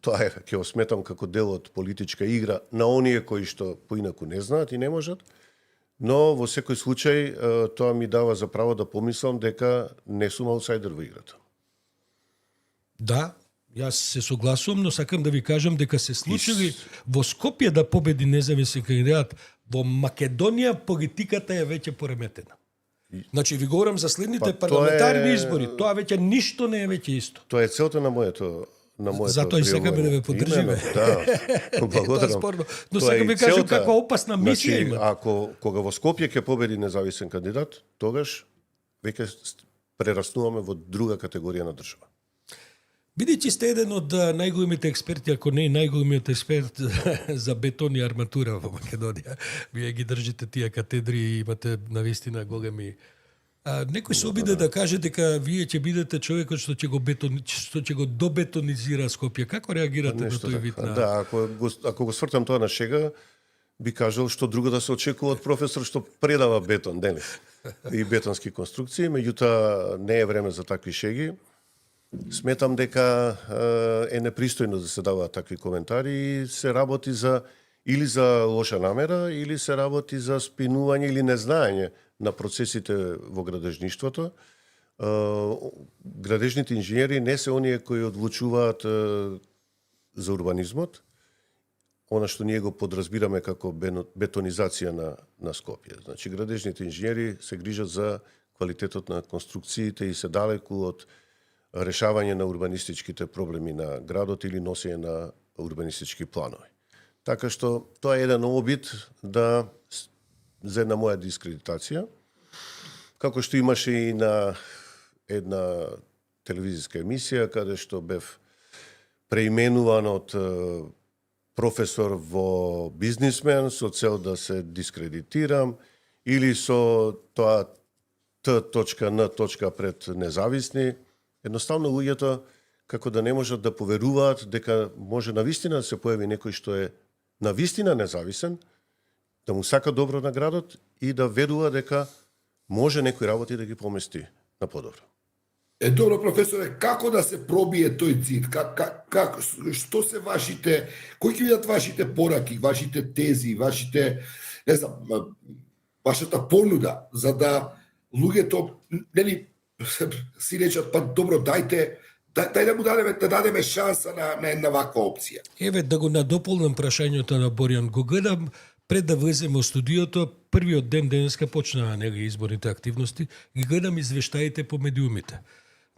тоа е, ќе го сметам како дел од политичка игра на оние кои што поинаку не знаат и не можат, но во секој случај тоа ми дава за право да помислам дека не сум аутсайдер во играта. да, јас се согласувам, но сакам да ви кажам дека се случили во Скопје да победи независен кандидат, во Македонија политиката е веќе пореметена. Значи, ви говорам за следните Па, парламентарни тоа е- избори. Тоа веќе ништо не е веќе исто. Тоа е целта на моето Затоа и сакаме да ве поддржиме. Именно, да. Тоа е Благодарам. спорно. Но Тоа е сега и ви кажам целта. каква опасна мисија Значи, има. ако кога во Скопје ќе победи независен кандидат, тогаш веќе прераснуваме во друга категорија на држава. Бидејќи сте еден од најголемите експерти, ако не и најголемиот експерт за бетон и арматура во Македонија, вие ги држите тие катедри и имате навистина големи. Некој се обиде да каже дека вие ќе бидете човекот што ќе го добетонизира Скопје. Како реагирате на тој вид на... Да, ако го свртам тоа на шега, би кажал што друго да се очекува од професор што предава бетон, дели? И бетонски конструкции, меѓутоа не е време за такви шеги. Сметам дека е непристојно да се даваат такви коментари и се работи или за лоша намера, или се работи за спинување или незнаење на процесите во градежништвото. Градежните инженери не се оние кои одлучуваат за урбанизмот, она што ние го подразбираме како бетонизација на Скопје. Значи, градежните инженери се грижат за квалитетот на конструкциите и се далеку од решавање на урбанистичките проблеми на градот или носење на урбанистички планови. Така што тоа е еден обид за една моја дискредитација, како што имаше и на една телевизиска емисија, каде што бев преименуван од професор во бизнисмен со цел да се дискредитирам, или со тоа Т.Н. пред независни. Едноставно луѓето како да не можат да поверуваат дека може навистина да се појави некој што е навистина независен, да му сака добро на градот и да верува дека може некои работи да ги помести на подобро. Добро, професоре, како да се пробие тој цид? Што се вашите, кои ќе бидат вашите пораки, вашите тези, вашите, не знам, вашата понуда, за да луѓето, нели, си речат, па добро, дај да дадеме шанса на една ваква опција. Еве, да го надополнам прашањето на Боријан. Го гледам пред да влезем во студиото, првиот ден денеска почнаа нега изборните активности, ги гледам извештаите по медиумите.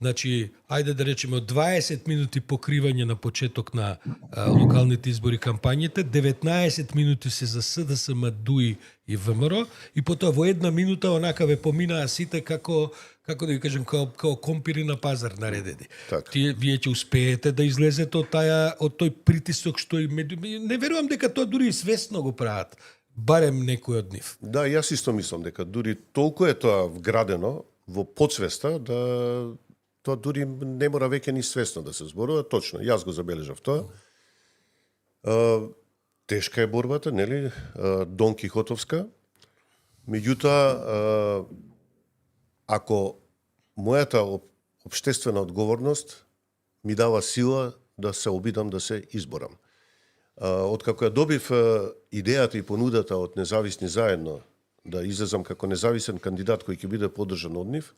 Значи, ајде да речеме од 20 минути покривање на почеток на локалните избори кампањите, 19 минути се за СДСМ, ДУИ и ВМРО, и потоа во една минута онака ве поминаа сите како да ви кажем, како компири на пазар наредени. Вие ќе успеете да излезете од тој притисок што и не верувам дека тоа дури и свесно го прават, барем некој од нив. Да, јас исто мислам дека дури толку е тоа вградено во подсвеста да тоа дури не мора веќе ни свесно да се зборува, точно. Јас го забележав тоа. Тешка е борбата, нели? Дон Кихотовска. Меѓутоа, ако мојата општествена одговорност ми дава сила да се обидам да се изборам. Откако ја добив идејата и понудата од независни заедно да излезам како независен кандидат кој ќе биде поддржан од нив,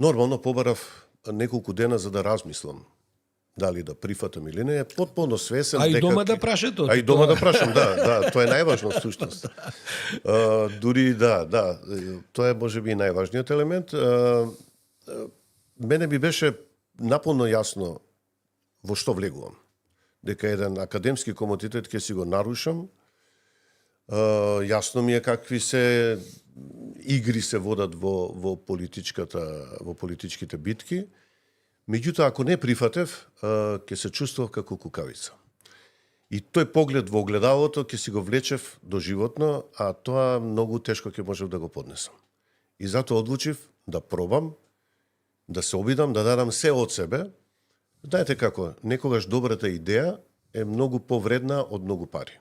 нормално побарав неколку дена за да размислам дали да прифатам или не. Потполно свесен дека... А и дома да прашате? А и дома да прашам, да, тоа е најважно всушност. Дури да, тоа е можеби најважниот елемент. Мене би беше наполно јасно во што влегувам. Дека еден академски комодитет ќе си го нарушам. Јасно ми е какви се игри се водат во политичките битки. Меѓутоа, ако не прифатев, ќе се чувствував како кукавица. И тој поглед во огледалото ќе си го влечев доживотно, а тоа многу тешко ќе можев да го поднесам. И затоа одлучив да пробам, да се обидам, да дадам се од себе. Знаете како, некогаш добрата идеја е многу повредна од многу пари.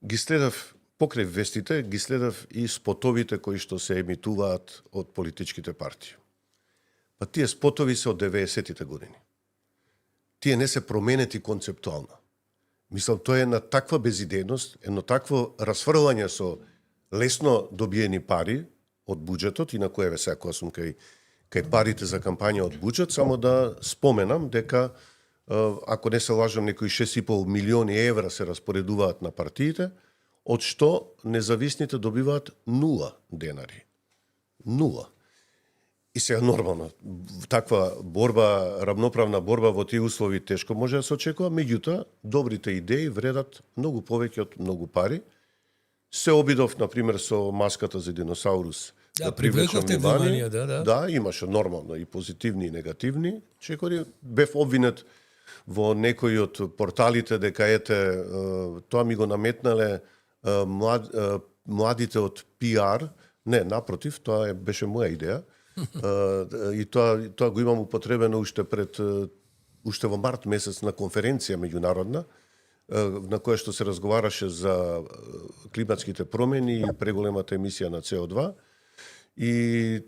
Ги следав покрај вестите, ги следав и спотовите кои што се емитуваат од политичките партии. Па тие спотови се од 90-тите години. Тие не се променети концептуално. Мислам, тоа е на таква безидејност, едно такво расфрлање со лесно добиени пари од буџетот, и на кој сега кога сум кај парите за кампања од буџет, само да споменам дека, ако не се лажам, некои 6,5 милиони евра се распоредуваат на партиите, од што независните добиваат 0 денари. нула. И сега нормално, таква борба, равноправна борба во тие услови тешко може да се очекува, меѓутоа, добрите идеи вредат многу повеќе од многу пари. Се обидов, например, со маската за диносаурус, Да, привлековте внимание, да. Да, имаше нормално и позитивни и негативни чекори. Бев обвинет во некои од порталите дека тоа ми го наметнале младите од PR. Не, напротив, тоа беше моја идеја. И тоа го имам употребено уште во март месец на конференција меѓународна, на која што се разговараше за климатските промени и преголемата емисија на CO2. И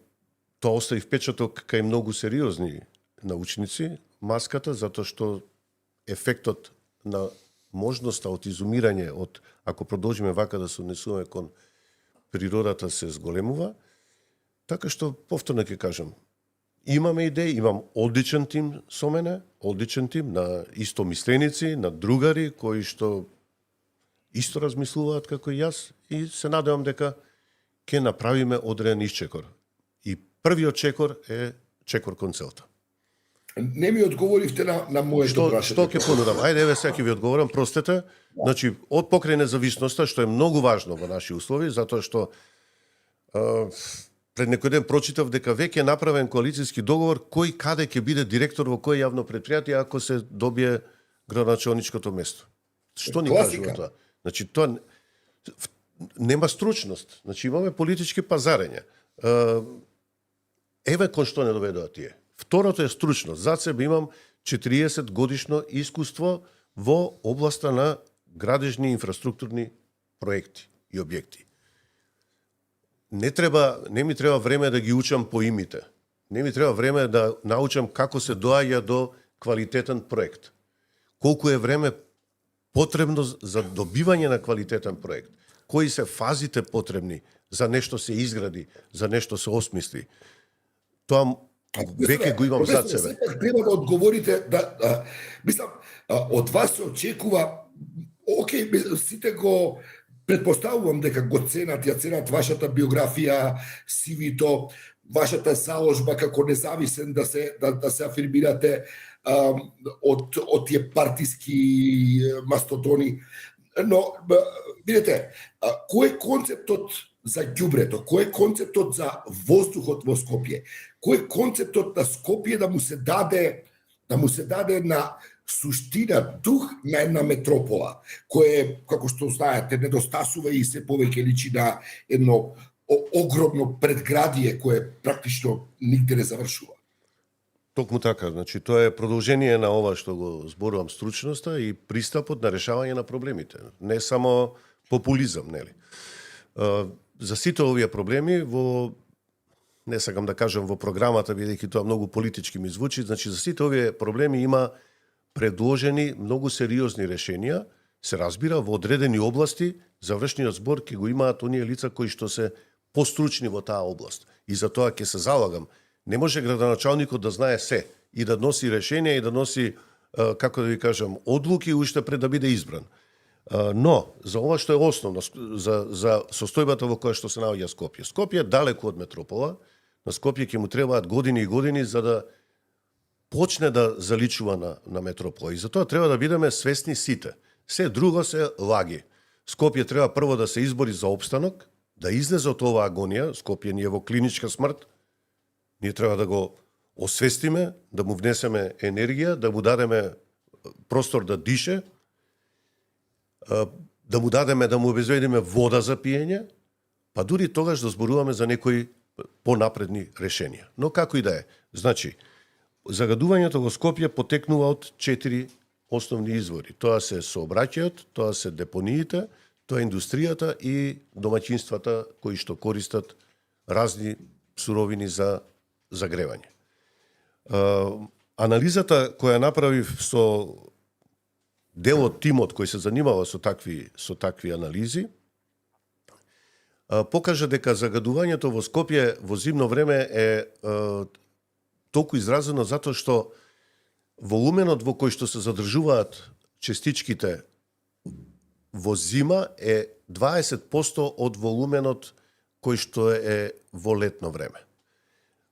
тоа остави впечаток кај многу сериозни научници, маската, затоа што ефектот на можноста од изумирање, ако продолжиме вака да се однесуваме кон природата, се зголемува. Така што, повторно ќе кажам, имаме идеи, имам одличен тим со мене, одличен тим на истомисленици, на другари, кои што исто размислуваат како и јас, и се надевам дека ќе направиме одреден исчекор. И првиот чекор е чекор кон целта. Не ми одговоривте на моето прашање. Што ќе понудам? Ајде, еве сега ќе ви одговорам, простете. Значи, од покрај независноста, што е многу важно во наши услови, затоа што пред некој ден прочитав дека веќе е направен коалицијски договор кој каде ќе биде директор во кој јавно предпријатие ако се добие градоначалничкото место. Што ни кажува тоа? Значи, тоа нема стручност. Значи, имаме политички пазарења. Еве кон што не доведоа тие. Второто е стручност. За себе имам 40 годишно искуство во областа на градежни инфраструктурни проекти и објекти. Не ми треба време да ги учам по имите. Не ми треба време да научам како се доаѓа до квалитетен проект. Колку е време потребно за добивање на квалитетен проект. Кои се фазите потребни за нешто се изгради, за нешто се осмисли. Тоа веќе го имам зад себе. Сепак треба да одговорите, мислам, од вас се очекува, окей, сите го предпоставувам дека го ценат, ја ценат вашата биографија, CV-то, вашата заложба како независен да се афирмирате од тие партиски мастодони. Но, видите, кој е концептот за ѓубрето? Кој е концептот за воздухот во Скопје? Кој е концептот на Скопје да му се даде на суштина, дух на една метропола, кој, како што знаете, недостасува и се повеќе личи на едно огромно предградие кое практично нигде не завршува. Токму така, значи тоа е продолжение на ова што го зборувам, стручноста и пристапот на решавање на проблемите. Не само популизам, нели? За сите овие проблеми не сакам да кажам во програмата, бидејќи тоа многу политички ми звучи, значи за сите овие проблеми има предложени многу сериозни решенија, се разбира, во одредени области, завршниот збор ќе го имаат оние лица кои што се постручни во таа област. И за тоа ќе се залагам. Не може градоначалникот да знае се и да носи решенија и да носи, како да ви кажам, одлуки уште пред да биде избран. Но, за ова што е основно, за состојбата во која што се наоѓа Скопје. Скопје е далеку од метропола, на Скопје ќе му требаат години и години за да почне да заличува на метропола. И затоа треба да бидеме свесни сите. Се друго се лаги. Скопје треба прво да се избори за опстанок, да излезе од оваа агонија. Скопје ни е во клиничка смрт. Ние треба да го освестиме, да му внесеме енергија, да му дадеме простор да дише, да му обезбедиме вода за пиење, па дури тогаш да зборуваме за некои понапредни решенија. Но како и да е. Значи, загадувањето во Скопје потекнува од 4 основни извори. Тоа се сообраќајот, тоа се депониите, тоа е индустријата и домаќинствата кои што користат разни суровини за загревање. Анализата која направив со дел од тимот кој се занимава со такви анализи, покажа дека загадувањето во Скопје во зимно време е толку изразено затоа што волуменот во кој што се задржуваат частичките во зима е 20% од волуменот кој што е во летно време.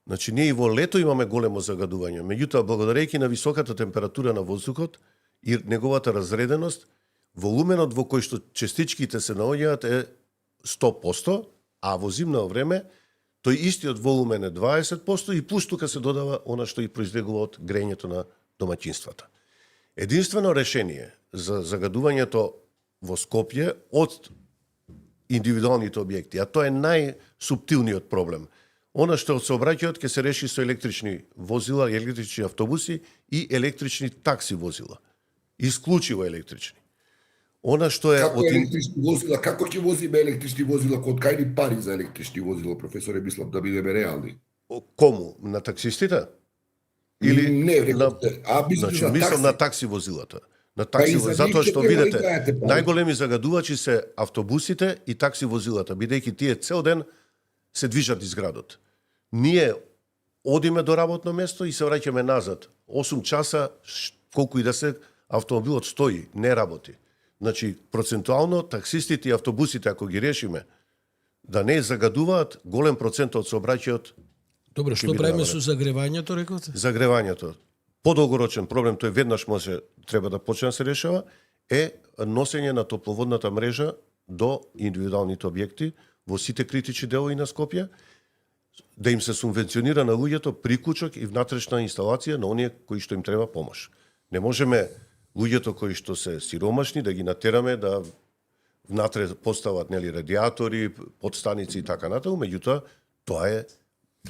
Значи, ние и во лето имаме големо загадување, меѓутоа, благодарејќи на високата температура на воздухот и неговата разреденост, волуменот во кој што частичките се наоѓаат е 100%, а во зимно време тој истиот волумен е 20% и плюс тука се додава она што и произлегува од грејењето на домаќинствата. Единствено решение за загадувањето во Скопје од индивидуалните објекти, а тоа е најсуптилниот проблем. Она што од сообраќајот ќе се реши со електрични возила, електрични автобуси и електрични такси возила. Исклучиво електрични. Она што е Како електрични возила, како ќе возиме електрични возила, од кај ни пари за електрични возила, професоре, мислам да бидеме реални. Кому? На таксистите? Или не, значи, мислам на такси возилата. На Па такси, и за затоа нив што ќе треба видите, и дајате пари. најголеми загадувачи се автобусите и такси возилата, бидејќи тие цел ден се движат из градот. Ние одиме до работно место и се враќаме назад. 8 часа, колку и да се, автомобилот стои, не работи. Значи, процентуално, таксистите и автобусите, ако ги решиме, да не загадуваат, голем процент од сообраќајот. Добро, што правиме со загревањето, рековте? Загревањето. Подолгорочен проблем, тој веднаш треба да почне да се решава, е носење на топловодната мрежа до индивидуалните објекти во сите критични делови на Скопје, да им се субвенционира на луѓето приклучок и внатрешна инсталација на оние кои што им треба помош. Не можеме луѓето кои што се сиромашни да ги натераме да внатре постават радиатори, подстаници и така натаму, меѓутоа тоа е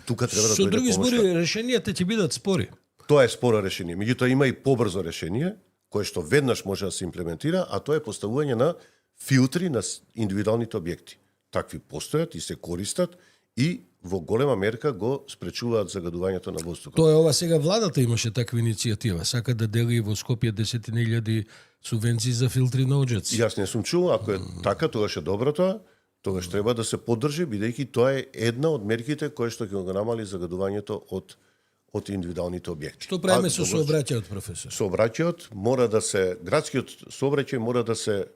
тука треба да Со дојде други помошта. збори, решенијата ќе бидат спори. Тоа е споро решение. Меѓутоа има и побрзо решение, кое што веднаш може да се имплементира, а тоа е поставување на филтри на индивидуалните објекти. Такви постојат и се користат и во голема мерка го спречуваат загадувањето на воздухот. Тоа е ова сега владата имаше таква иницијатива, сака да дели во Скопје 10.000 субвенции за филтри на оџаци. Јас не сум чул, ако е така, тогаш е добро тоа, тогаш треба да се поддржи, бидејќи тоа е една од мерките кои што ќе го намали загадувањето од индивидуалните објекти. Што правиме со сообраќајот, професор? Сообраќајот мора да се, градскиот сообраќај мора да се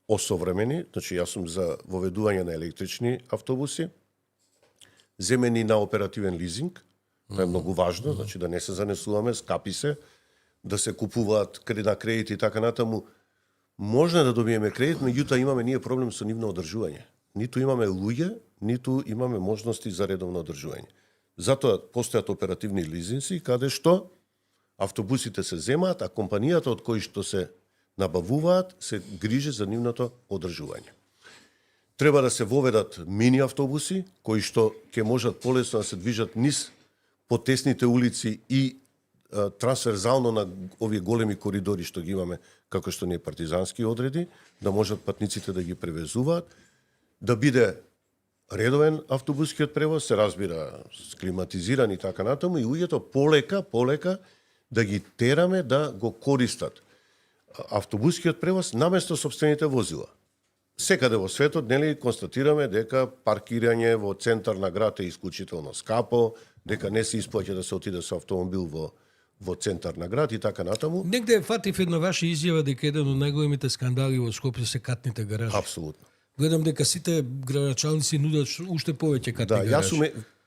осовремени, значи јас сум за воведување на електрични автобуси, земени на оперативен лизинг, тоа е многу важно, значи да не се занесуваме, скапи се, да се купуваат на кредит и така натаму. Може да добиеме кредит, меѓутоа имаме ние проблем со нивно одржување. Ниту имаме луѓе, ниту имаме можности за редовно одржување. Затоа постојат оперативни лизинси, каде што автобусите се земаат, а компанијата од кои што се набавуваат се грижи за нивното одржување. Треба да се воведат мини автобуси, кои што ќе можат полесно да се движат низ потесните улици и трансверзално на овие големи коридори што ги имаме, како што не е партизански одреди, да можат патниците да ги превезуваат, да биде редовен автобускиот превоз, се разбира, климатизиран и така натаму, и луѓето полека да ги тераме да го користат автобускиот превоз наместо сопствените возила. Секаде во светот, нели, констатираме дека паркирање во центар на град е исклучително скапо, дека не се исплаќа да се отиде со автомобил во центар на град и така натаму. Негде фатив една ваша изјава дека еден од најголемите скандали во Скопје се катните гаражи. Апсолутно. Гледам дека сите градоначалници нудат уште повеќе катни гаражи. Јас сум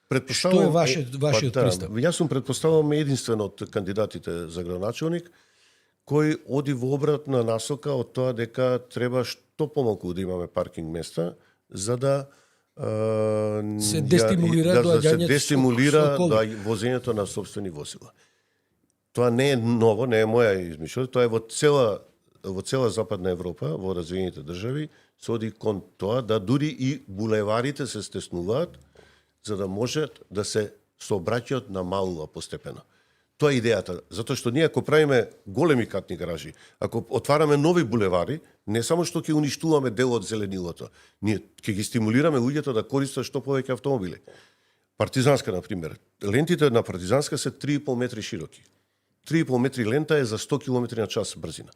предпоставувам Што е вашиот пристап? Јас сум предпоставувам единствен од кандидатите за градоначалник кој оди во обратна насока од тоа дека треба што помалку да имаме паркинг места за да се дестимулира доаѓањето се дестимулира со коли. возењето на сопствени возила. Тоа не е ново, не е моја измишлица, тоа е во цела Западна Европа, во развиените држави, се оди кон тоа да дури и булеварите се стеснуваат за да можат да се сообраќаат намалува постепено. Тоа е идејата, затоа што ние ако правиме големи катни гаражи, ако отвараме нови булевари, не само што ќе уништуваме дел од зеленилото, ние ќе ги стимулираме луѓето да користат што повеќе автомобили. Партизанска, на пример, лентите на Партизанска се 3,5 метри широки. 3,5 метри лента е за 100 км на час брзина.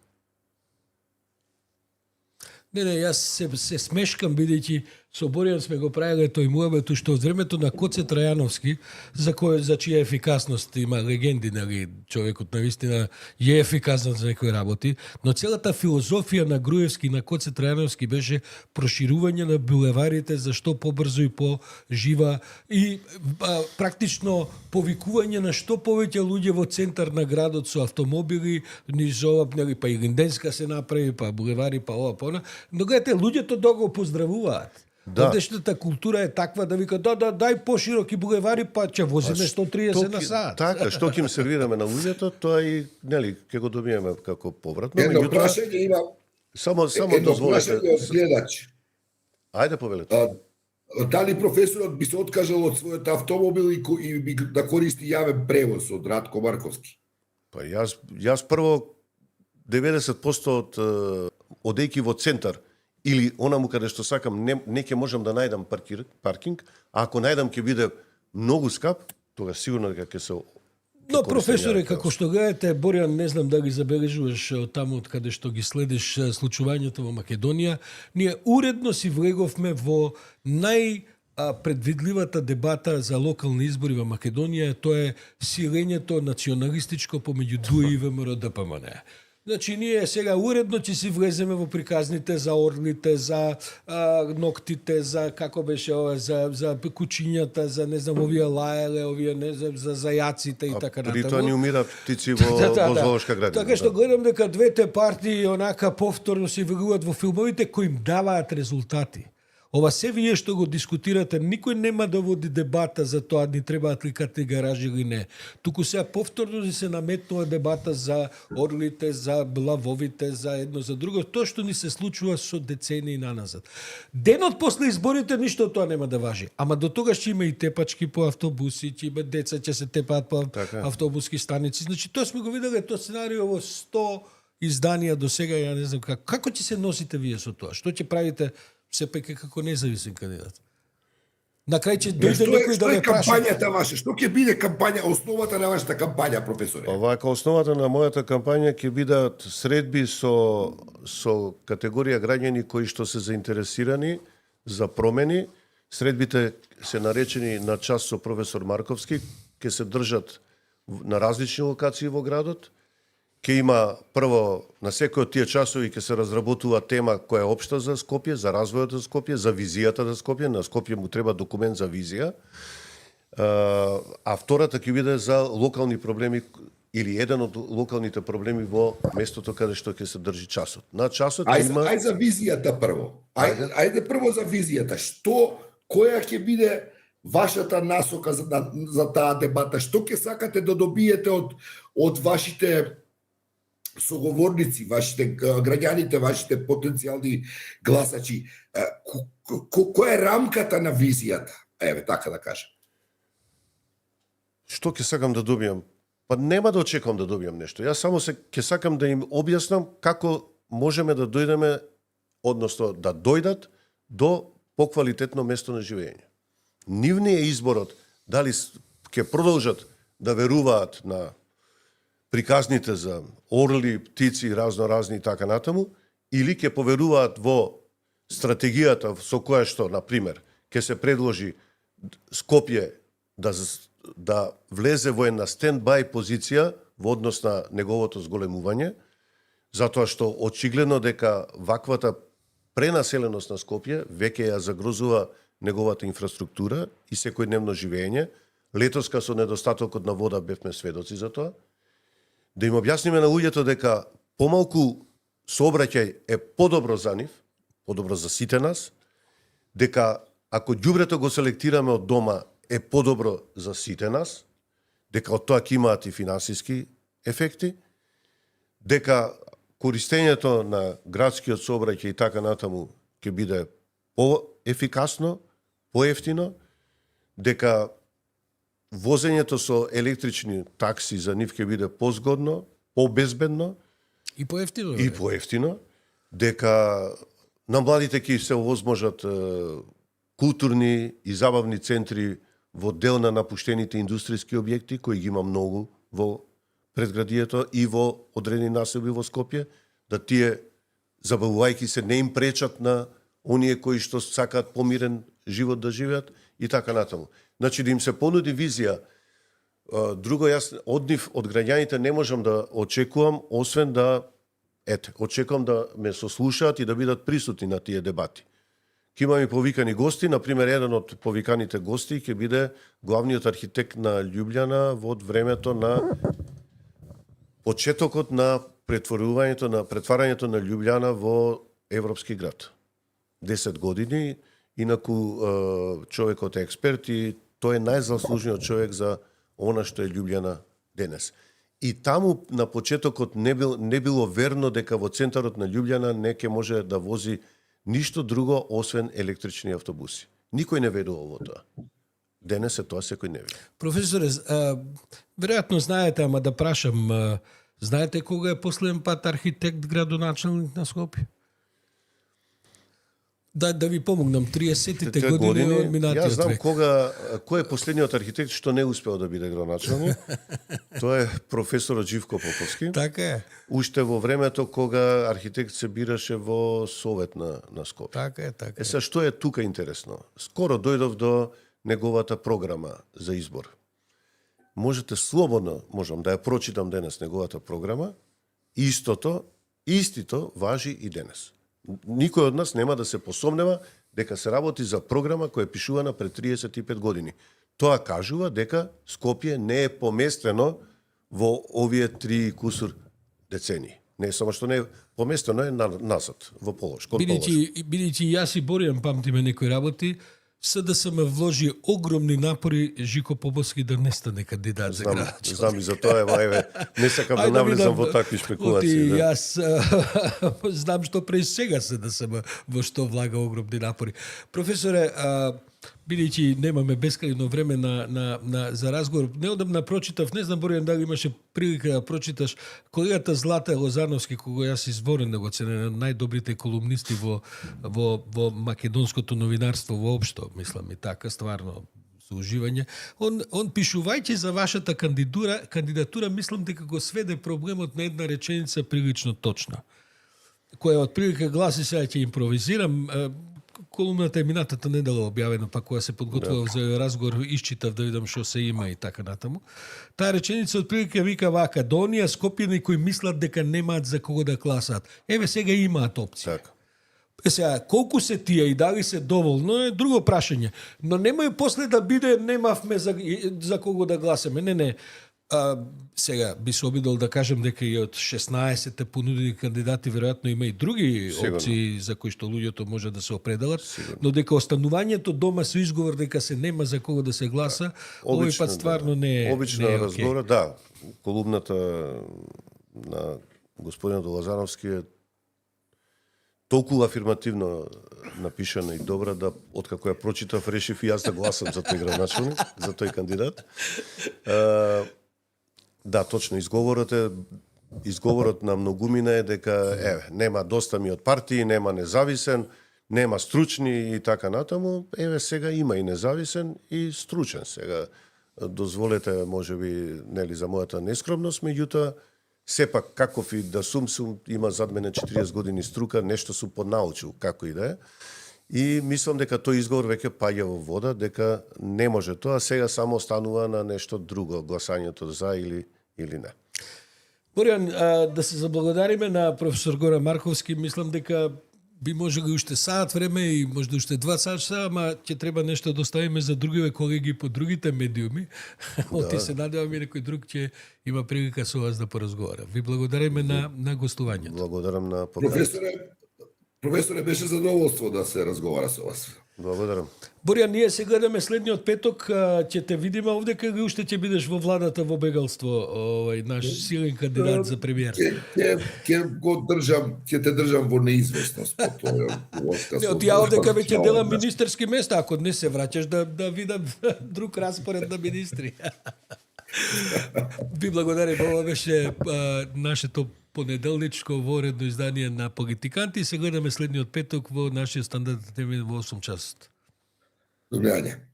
Не, јас се смешкам бидејќи со Боријан сме го правиле тој муабет уште од времето на Коце Трајановски, за чија ефикасност има легенди, нали, човекот навистина е ефикасен за некои работи, но целата филозофија на Груевски и на Коце Трајановски беше проширување на булеварите за што побрзо и пожива и практично повикување на што повеќе луѓе во центар на градот со автомобили, низ ова, нели, па и Линденска се направи, па булевари, па ова, па она. Но гледате, луѓето да го поздравуваат. Да. Одешната култура е таква да вика, дај пошироки булевари, па ќе возиме 130 на сат. Така, што ќе им сервираме на луѓето, тоа и, нели, ќе го добиеме како повратно. Едно Меѓутоа, прашање има, само едно дозволете. прашање од гледач. Ајде повелете. Дали професорот би се откажал од својот автомобил и би да користи јавен превоз од Радко Марковски? Па јас прво 90% одејки во центар или онаму каде што сакам не ќе можам да најдам паркинг, а ако најдам ќе биде многу скап, тога сигурно дека ќе се Но, професоре, како што гледате, Боријан, не знам дали забележуваш од таму од каде што ги следиш случувањето во Македонија, ние уредно си влеговме во предвидливата дебата за локални избори во Македонија, тоа е силењето националистичко помеѓу ДУИ и ВМРО ДПМН. Значи, ние сега уредно ќе си влеземе во приказните за орлите, за ноктите, за како беше ова, за кучињата, за не знам овие лаеле, овие не знам за зајаците и така натаму. При тоа не умираат птици во зоолошка градина. Така што гледам дека двете партии онака повторно се влегуваат во филмовите кои им даваат резултати. Ова се вие што го дискутирате, никој нема да води дебата за тоа ни требаат ли катни гаражи или не. Туку сега повторно се наметнува дебата за орлите, за лавовите, за едно за друго, тоа што ни се случува со децении наназад. Денот после изборите ништо тоа нема да важи, ама до тогаш ќе има и тепачки по автобуси, ќе има деца ќе се тепаат по автобуски станици. Значи тоа сме го виделе тоа сценарио во 100 изданија до сега, ја не знам како ќе се носите вие со тоа? Што ќе правите сепак како независен кандидат? На крај ќе дојде некој да ме праша. Што е кампањата ваша? Што ќе биде кампања, основата на вашата кампања, професоре? Овака основата на мојата кампања ќе бидат средби со категорија граѓани кои што се заинтересирани за промени. Средбите се наречени на час со професор Марковски, ќе се држат на различни локации во градот. Ќе има прво на секој од тие часови ќе се разработува тема која е општа за Скопје, за развојот за Скопје, за визијата за Скопје. На Скопје му треба документ за визија. А втората ќе биде за локални проблеми или еден од локалните проблеми во местото каде што ќе се држи часот. На часот има Ајде за визијата прво. Ајде прво за визијата. Која ќе биде вашата насока за таа дебата? Што ќе сакате да добиете од вашите соговорници, вашите граѓаните, вашите потенцијални гласачи? Која е рамката на визијата? Еве, така да кажам. Што ќе сакам да добијам? Па нема да очекувам да добијам нешто. Јас само ќе сакам да им објаснам како можеме да дојдеме, односно да дојдат до поквалитетно место на живење. Нивни е изборот дали ќе продолжат да веруваат на приказните за орли, птици, разни и така натаму, или ќе поверуваат во стратегијата со која што, на пример, ќе се предложи Скопје да влезе во една стенд-бај позиција во однос на неговото зголемување, затоа што очигледно дека ваквата пренаселеност на Скопје веќе ја загрозува неговата инфраструктура и секојдневно живење. Летоска со недостатокот на вода бевме сведоци за тоа. Да им објасниме на луѓето дека помалку сообраќај е подобро за нив, подобро за сите нас, дека ако ѓубрето го селектираме од дома е подобро за сите нас, дека од тоа ќе имаат и финансиски ефекти, дека користењето на градскиот сообраќај и така натаму ќе биде поефикасно, поевтино, дека возењето со електрични такси за нив ќе биде позгодно, побезбедно И поевтино. и поевтино, дека на младите ќе се овозможат културни и забавни центри во дел на напуштените индустријски објекти, кои ги има многу во предградието и во одредени населби во Скопје, да тие, забавувајќи се, не им пречат на оние кои што сакаат помирен живот да живеат и така натаму. Значи да им се понуди визија. Друго, јас од нив, од граѓаните не можам да очекувам, освен да очекувам да ме сослушаат и да бидат присутни на тие дебати. Ќе имаме повикани гости, например, еден од повиканите гости ќе биде главниот архитект на Љубљана во времето на почетокот на претварањето на Љубљана во европски град. 10 години, инаку човекот е експерт и тој е најзаслужниот човек за она што е Љубљана денес. И таму на почетокот не било верно дека во центарот на Љубљана не ќе може да вози ништо друго освен електрични автобуси. Никој не верува во тоа. Денес е тоа секој не верува. Професоре, веројатно знаете, ама да прашам, знаете кога е последен пат архитект градоначелник на Скопје? Да ви помогнам, 30-тите години од минатиот век. Јас знам кој е последниот архитект што не успеал да биде градоначелник. Тоа е професорот Живко Поповски. Така е. Уште во времето кога архитект се бираше во Совет на Скопје. Така е, така е. Сега што е тука интересно? Скоро дојдов до неговата програма за избор. Можете слободно, можам да ја прочитам денес неговата програма. Истото важи и денес. Никој од нас нема да се посомнева дека се работи за програма која е пишувана пред 35 години. Тоа кажува дека Скопје не е поместено во овие 3 кусур децении. Не само што не е поместено, е назад, во полош. Бидејќи јас и Боријан памтиме некои работи, СДСМ вложи огромни напори Жико Поповски да не стане кандидат за градоначелник. Знам и за тоа, еве, не сакам да навлезам во такви спекулации. Јас знам што през сега СДСМ во што влага огромни напори. Професоре, бидејќи немаме бескајно време за разговор, неодамна прочитав, не знам Боријан дали имаше прилика да прочиташ, колегата Злата Лозановски, кога јас изворен да го ценем, најдобрите колумнисти во македонското новинарство воопшто, мислам и така, стварно со уживање. Он пишувајќи за вашата кандидатура, мислам дека го сведе проблемот на една реченица прилично точна, која од прилика гласи, сега ќе импровизирам, колумната е минатата недела објавена, па кога се подготвував за разговор, исчитав да видам што се има и така натаму. Таа реченица отприлика вика вака: до оние скопјани кои мислат дека немаат за кого да гласаат. Еве сега имаат опција. Так. Сега, колку се тие и дали се доволно е друго прашање. Но немај после да биде немавме за кого да гласаме. Не. Сега би се обидел да кажем дека и од 16-те понудени кандидати веројатно има и други опции за кои што луѓето може да се определат, но дека останувањето дома со изговор дека се нема за кого да се гласа, овој пат стварно не е. Обично разговора, да. Колумната на господинот Лазановски е толку афирмативно напишана и добра да откако ја прочитав решив и јас да гласам за тој градоначелник, за тој кандидат. Да, точно, изговорот на многумина е дека нема доста ми од партии, нема независен, нема стручни и така натаму. Сега има и независен и стручен. Сега дозволете можеби нели за мојата нескромност, меѓутоа сепак каков и да сум има зад мене 40 години струка, нешто сум поднаучил како и да е. И мислам дека тој изговор веќе паѓа во вода, дека не може тоа, сега само останува на нешто друго, гласањето за или не. Боријан, да се заблагодариме на професор Гоran Markovski, мислам дека би можело уште саат време и можда уште 2 часа, ама ќе треба нешто да оставиме за другиве колеги по другите медиуми. Оти се надевам и некој друг ќе има прилика со вас да поразговара. Ви благодариме на гостувањето. Благодарам на поканата. Професоре, беше задоволство да се разговара со вас. Благодарам. Боријан, ние се гледаме следниот петок, ќе те видиме овде кога уште ќе бидеш во владата во бегалство, наш силен кандидат за премиер. Ќе те држам во неизвестност по тоа. Ја овдека веќе делам министерски места, ако не се враќаш да видам друг распоред на министри. Ви благодарим, ова беше нашето понеделничко воредно издание на Политиканти. Се гледаме следниот петок во нашиот стандарден во 8 часот. Добре.